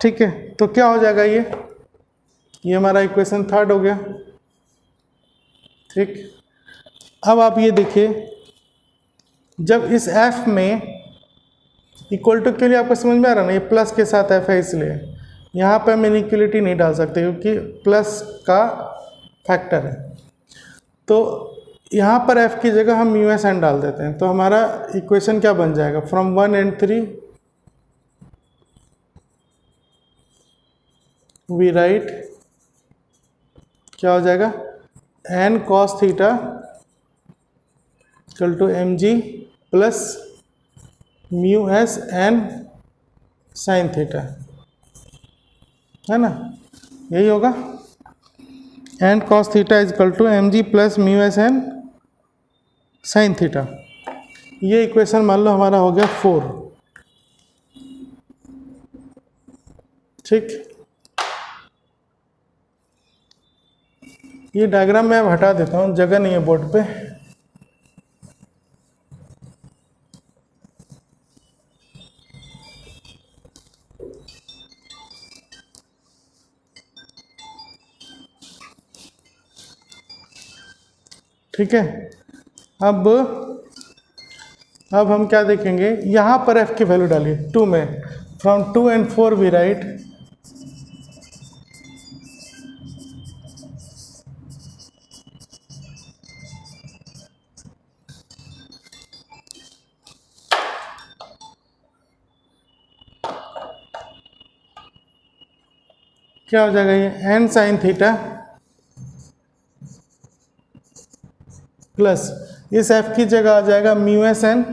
ठीक है। तो क्या हो जाएगा, ये हमारा इक्वेशन थर्ड हो गया, ठीक। अब आप ये देखिए, जब इस F में इक्वल टू के लिए आपको समझ में आ रहा ना, ये प्लस के साथ F है, इसलिए यहाँ पर हम इनइक्वलिटी नहीं डाल सकते क्योंकि प्लस का फैक्टर है। तो यहाँ पर F की जगह हम म्यू एस एन डाल देते हैं, तो हमारा इक्वेशन क्या बन जाएगा, फ्रॉम 1 and 3 वी राइट, क्या हो जाएगा, n cos theta equal to m g plus mu s n sine theta, है ना, यही होगा। N cos theta is equal to m g plus mu s n sine theta. ये equation मान लो हमारा हो गया 4, ठीक। ये डायग्राम मैं हटा देता हूँ, जगह नहीं है बोर्ड पे। ठीक है, अब हम क्या देखेंगे, यहाँ पर F की वैल्यू डालिए 2 में, फ्रॉम 2 and 4 वी राइट क्या हो जाएगा, ये एन साइन थीटा प्लस इस F की जगह आ जाएगा mu s n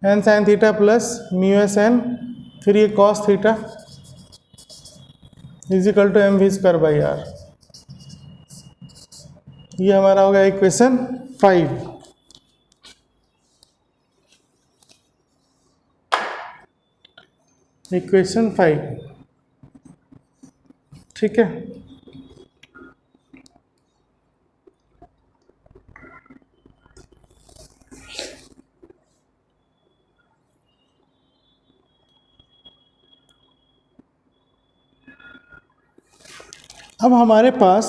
n sine theta plus mu s n, फिर ये cos theta is equal to m v square by r. ये हमारा हो गया इक्वेशन 5। इक्वेशन 5, ठीक है। अब हमारे पास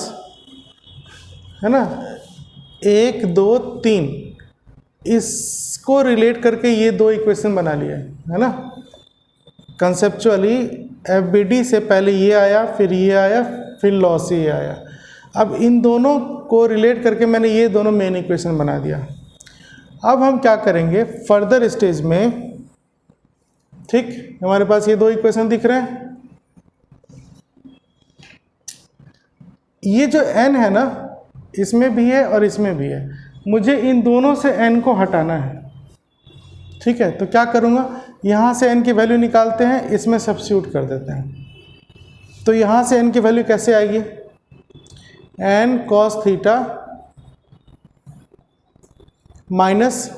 है ना 1 2 3, इसको रिलेट करके ये 2 इक्वेशन बना लिए, है ना। कंसेप्चुअली एफबीडी से पहले ये आया, फिर ये आया, फिर लॉस ये आया। अब इन दोनों को रिलेट करके मैंने ये दोनों मेन इक्वेशन बना दिया। अब हम क्या करेंगे फर्दर स्टेज में, ठीक, हमारे पास ये 2 इक्वेशन दिख रहे हैं। ये जो n है ना, इसमें भी है और इसमें भी है, मुझे इन दोनों से n को हटाना है, ठीक है। तो क्या करूँगा, यहाँ से n की वैल्यू निकालते हैं, इसमें सब्स्टिट्यूट कर देते हैं। तो यहाँ से n की वैल्यू कैसे आएगी, n cos theta minus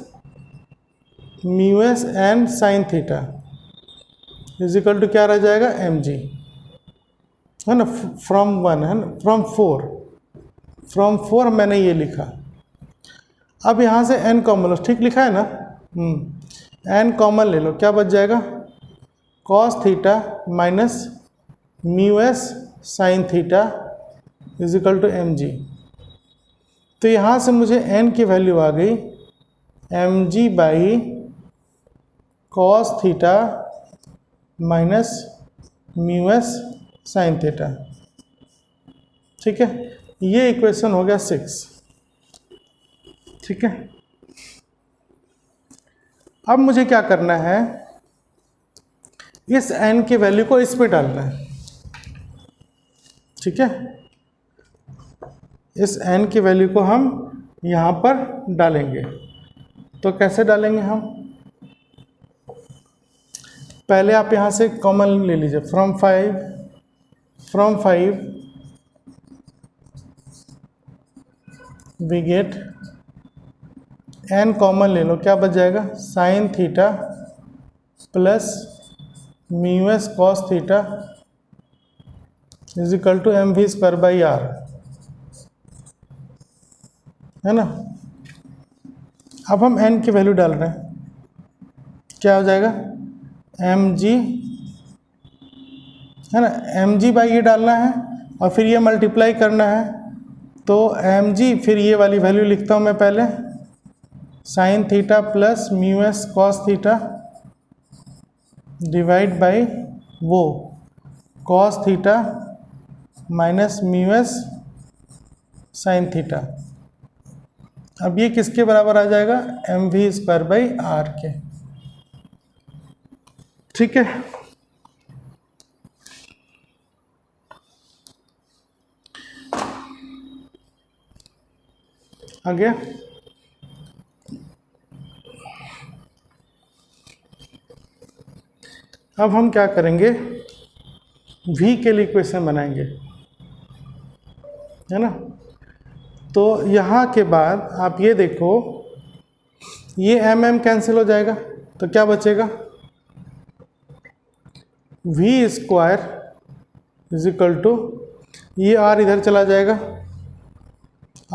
mu s n sine theta is equal to क्या रह जाएगा, एम जी, है ना, फ्रॉम 1, है ना, फ्रॉम 4 मैंने ये लिखा। अब यहाँ से n कॉमन लो, ठीक लिखा है ना, n कॉमन ले लो, क्या बच जाएगा, cos theta minus mu s sine theta is equal to m g. तो यहाँ से मुझे n की वैल्यू आ गई mg by cos theta minus mu s sine theta. ठीक है, ये इक्वेशन हो गया 6। ठीक है, अब मुझे क्या करना है, इस n की वैल्यू को इस पे डालना है। ठीक है, इस n की वैल्यू को हम यहाँ पर डालेंगे। तो कैसे डालेंगे हम, पहले आप यहाँ से कॉमन ले लीजिए, from 5 we get n common ले लो, क्या बच जाएगा, sine theta plus mu s cos theta is equal to m v square by r, है ना। अब हम n की वैल्यू डाल रहे हैं, क्या हो जाएगा, एम जी, है ना, एम जी बाई ये डालना है और फिर ये मल्टीप्लाई करना है। तो एम जी, फिर ये वाली वैल्यू लिखता हूँ मैं पहले, sine theta plus mu s cos theta divide by वो cos theta minus mu s sine theta. अब ये किसके बराबर आ जाएगा, m v square by r के। ठीक है, आगे अब हम क्या करेंगे, v के लिए इक्वेशन बनाएंगे, है ना। तो यहाँ के बाद आप ये देखो, ये mm कैंसिल हो जाएगा, तो क्या बचेगा, v square is equal to, ये r इधर चला जाएगा,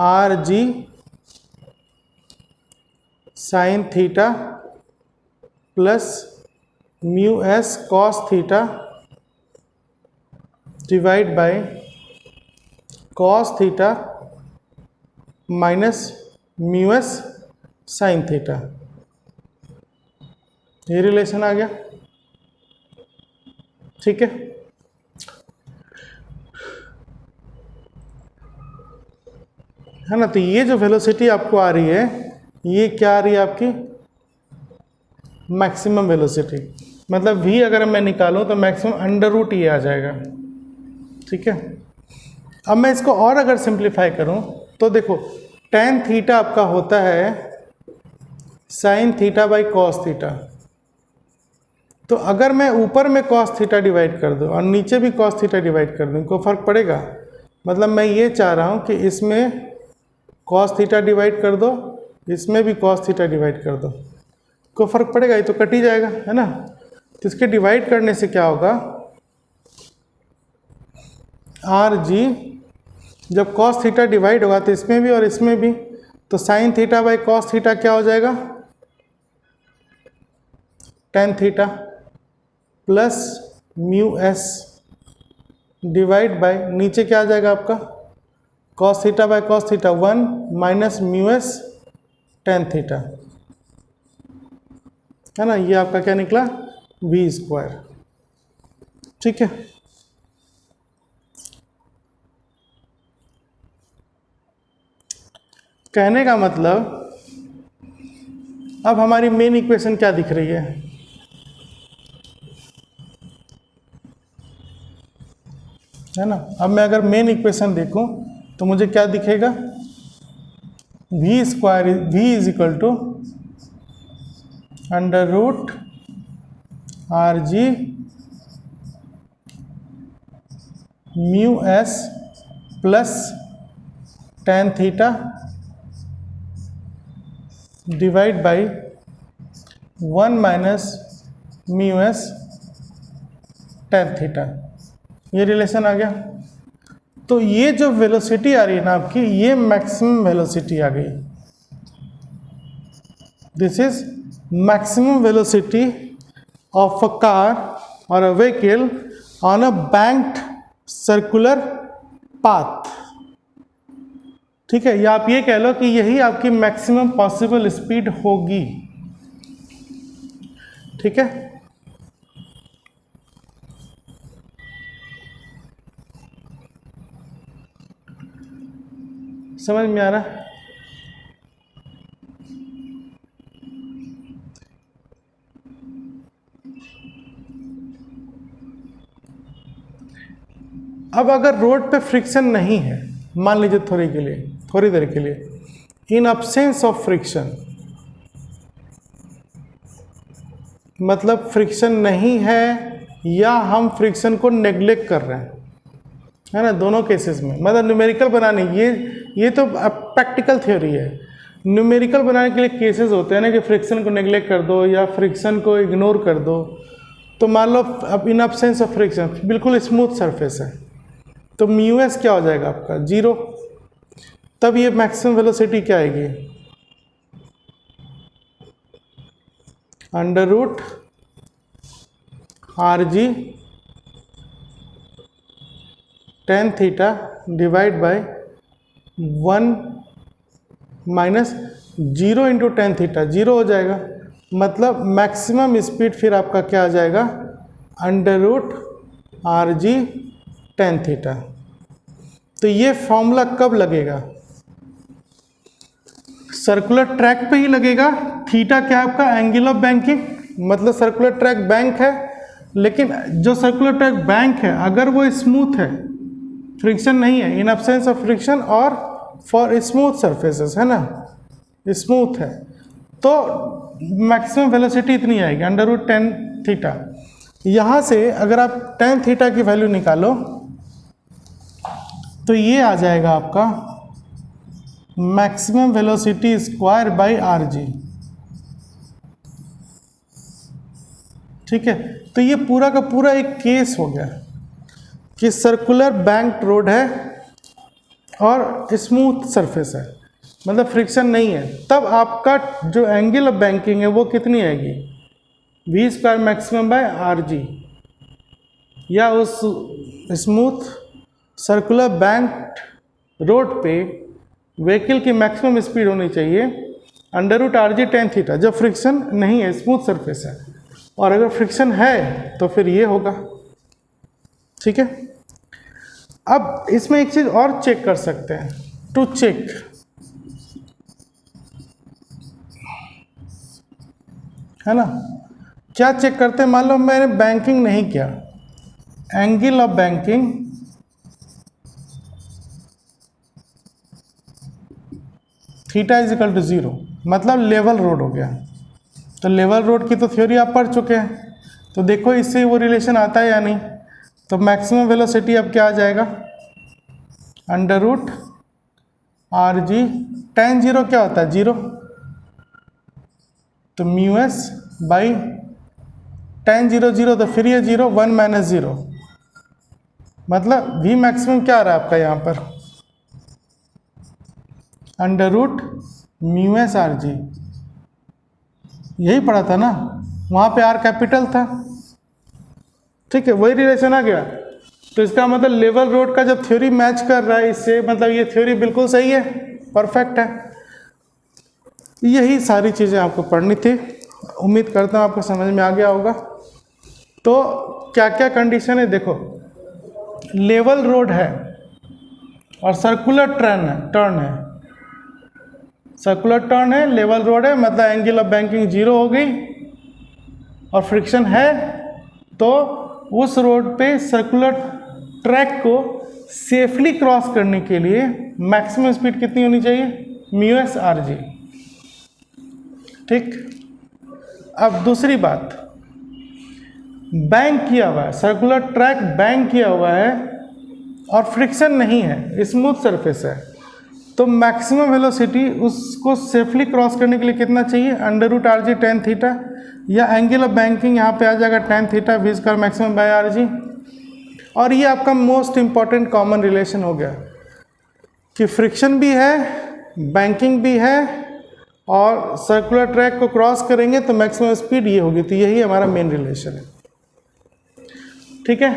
r g sine theta plus mu s cos theta divide by cos theta minus mu s sine theta. ये रिलेशन आ गया। ठीक है, है ना। तो ये जो वेलोसिटी आपको आ रही है, ये क्या आ रही है आपकी, मैक्सिमम वेलोसिटी। मतलब v अगर मैं निकालूं तो मैक्सिमम अंडर रूट ये आ जाएगा। ठीक है, अब मैं इसको और अगर सिंप्लीफाई करूं तो देखो, tan थीटा आपका होता है sine theta by cos theta. तो अगर मैं ऊपर में कॉस थीटा डिवाइड कर दूं और नीचे भी कॉस थीटा डिवाइड कर दूं, कोई फर्क पड़ेगा। मतलब मैं ये चाह रहा हूं कि इसमें कॉस थीटा डिवाइड कर दो, इसमें भी कॉस थीटा डिवाइड कर दो, कोई फर्क पड़ेगा, ये तो कट ही जाएगा, है ना। तो इसके डिवाइड करने से क्या होगा, आर जी, जब कॉस थीटा डिवाइड होगा तो इसमें भी और इसमें भी, तो sine theta by cos theta क्या हो जाएगा, tan theta plus mu S divide by, नीचे क्या आ जाएगा आपका, cos theta by cos theta 1 minus mu s tan theta, है ना। ये आपका क्या निकला, वी स्क्वायर। ठीक है, कहने का मतलब अब हमारी मेन इक्वेशन क्या दिख रही है ना। अब मैं अगर मेन इक्वेशन देखूं तो मुझे क्या दिखेगा, v square, v is equal to under root r g mu s plus tan theta divide by 1 minus mu s tan theta. ये रिलेशन आ गया। तो ये जो वेलोसिटी आ रही है ना आपकी, ये मैक्सिमम वेलोसिटी आ गई। This is maximum velocity of a car और a vehicle on a banked circular path. ठीक है, या आप ये कह लो कि यही आपकी मैक्सिमम पॉसिबल स्पीड होगी। ठीक है। समझ में आ रहा है? अब अगर रोड पे फ्रिक्शन नहीं है, मान लीजिए थोड़ी देर के लिए, इन अब्सेंस ऑफ फ्रिक्शन, मतलब फ्रिक्शन नहीं है या हम फ्रिक्शन को नेग्लेक्ट कर रहे हैं, है ना, दोनों केसेस में। मतलब न्यूमेरिकल बनाने, ये तो प्रैक्टिकल थ्योरी है। न्यूमेरिकल बनाने के लिए केसेस होते हैं ना कि फ्रिक्शन को नेग्लेक्ट कर दो या फ्रिक्शन को इग्नोर कर दो। तो मान लो अब इन अब्सेंस ऑफ फ्रिक्शन बिल्कुल स्मूथ सरफेस है, तो म्यू एस क्या हो जाएगा आपका 0। तब ये मैक्सिमम वेलोसिटी क्या आएगी, under root r g tan theta divide by 1 minus 0 into tan theta, 0 हो जाएगा। मतलब मैक्सिमम स्पीड फिर आपका क्या आ जाएगा, under root r g tan theta. तो ये फॉर्मूला कब लगेगा, सर्कुलर ट्रैक पे ही लगेगा। थीटा क्या है आपका, एंगल ऑफ बैंकिंग, मतलब सर्कुलर ट्रैक बैंक है, लेकिन जो सर्कुलर ट्रैक बैंक है अगर वो स्मूथ है, फ्रिक्शन नहीं है, इन एब्सेंस ऑफ फ्रिक्शन और फॉर स्मूथ सरफेसेस, है ना, स्मूथ है, तो मैक्सिमम वेलोसिटी इतनी आएगी अंडर रूट टेन थीटा। यहाँ से अगर आप टेन थीटा की वैल्यू निकालो तो ये आ जाएगा आपका maximum velocity square by r जी। ठीक है, तो ये पूरा का पूरा एक केस हो गया कि सर्कुलर बैंक्ड रोड है और स्मूथ सरफेस है, मतलब फ्रिक्शन नहीं है, तब आपका जो एंगल ऑफ बैंकिंग है वो कितनी आएगी, v square maximum by r g, या उस स्मूथ सर्कुलर बैंक्ड रोड पे व्हीकल की मैक्सिमम स्पीड होनी चाहिए under root r g tan theta, जब फ्रिक्शन नहीं है, स्मूथ सरफेस है। और अगर फ्रिक्शन है तो फिर ये होगा। ठीक है, अब इसमें एक चीज और चेक कर सकते हैं, टू चेक, है ना, क्या चेक करते हैं, मान लो मैंने बैंकिंग नहीं किया, angle of banking theta is equal to 0, मतलब लेवल रोड हो गया। तो लेवल रोड की तो थ्योरी आप पढ़ चुके हैं, तो देखो इससे वो रिलेशन आता है या नहीं। तो मैक्सिमम वेलोसिटी अब क्या आ जाएगा, under root r g tan 0 क्या होता है 0, तो म्यू एस बाई टेन 0 0, तो फिर ये 0 1 माइनस 0, मतलब वी मैक्सिमम क्या आ रहा है आपका यहाँ पर, under root mu s r g. यही पढ़ा था ना, वहाँ पे आर कैपिटल था। ठीक है, वही रिलेशन आ गया। तो इसका मतलब लेवल रोड का जब थ्योरी मैच कर रहा है इससे, मतलब ये थ्योरी बिल्कुल सही है, परफेक्ट है। यही सारी चीज़ें आपको पढ़नी थी, उम्मीद करता हूँ आपको समझ में आ गया होगा। तो क्या क्या कंडीशन है, देखो लेवल रोड है और सर्कुलर टर्न है, सर्कुलर टर्न है, लेवल रोड है, मतलब एंगल ऑफ बैंकिंग 0 हो गई, और फ्रिक्शन है, तो उस रोड पे सर्कुलर ट्रैक को सेफली क्रॉस करने के लिए मैक्सिमम स्पीड कितनी होनी चाहिए, म्यू एस आर जी। ठीक, अब दूसरी बात, बैंक किया हुआ है, सर्कुलर ट्रैक बैंक किया हुआ है और फ्रिक्शन नहीं है, स्मूथ सरफेस है, तो मैक्सिमम वेलोसिटी उसको सेफली क्रॉस करने के लिए कितना चाहिए, under root r g tan theta, या एंगल ऑफ बैंकिंग यहाँ पे आ जाएगा tan theta v square maximum by r g. और ये आपका मोस्ट इंपॉर्टेंट कॉमन रिलेशन हो गया कि फ्रिक्शन भी है, बैंकिंग भी है, और सर्कुलर ट्रैक को क्रॉस करेंगे तो मैक्सिमम स्पीड ये होगी। तो यही हमारा मेन रिलेशन है। ठीक है,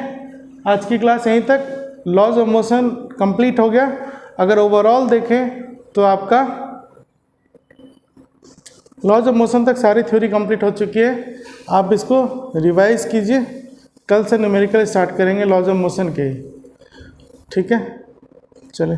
आज की क्लास यहीं तक, लॉज ऑफ मोशन कंप्लीट हो गया। अगर ओवरऑल देखें तो आपका लॉज ऑफ मोशन तक सारी थ्योरी कंप्लीट हो चुकी है। आप इसको रिवाइज कीजिए, कल से न्यूमेरिकल स्टार्ट करेंगे लॉज ऑफ मोशन के। ठीक है, चलिए।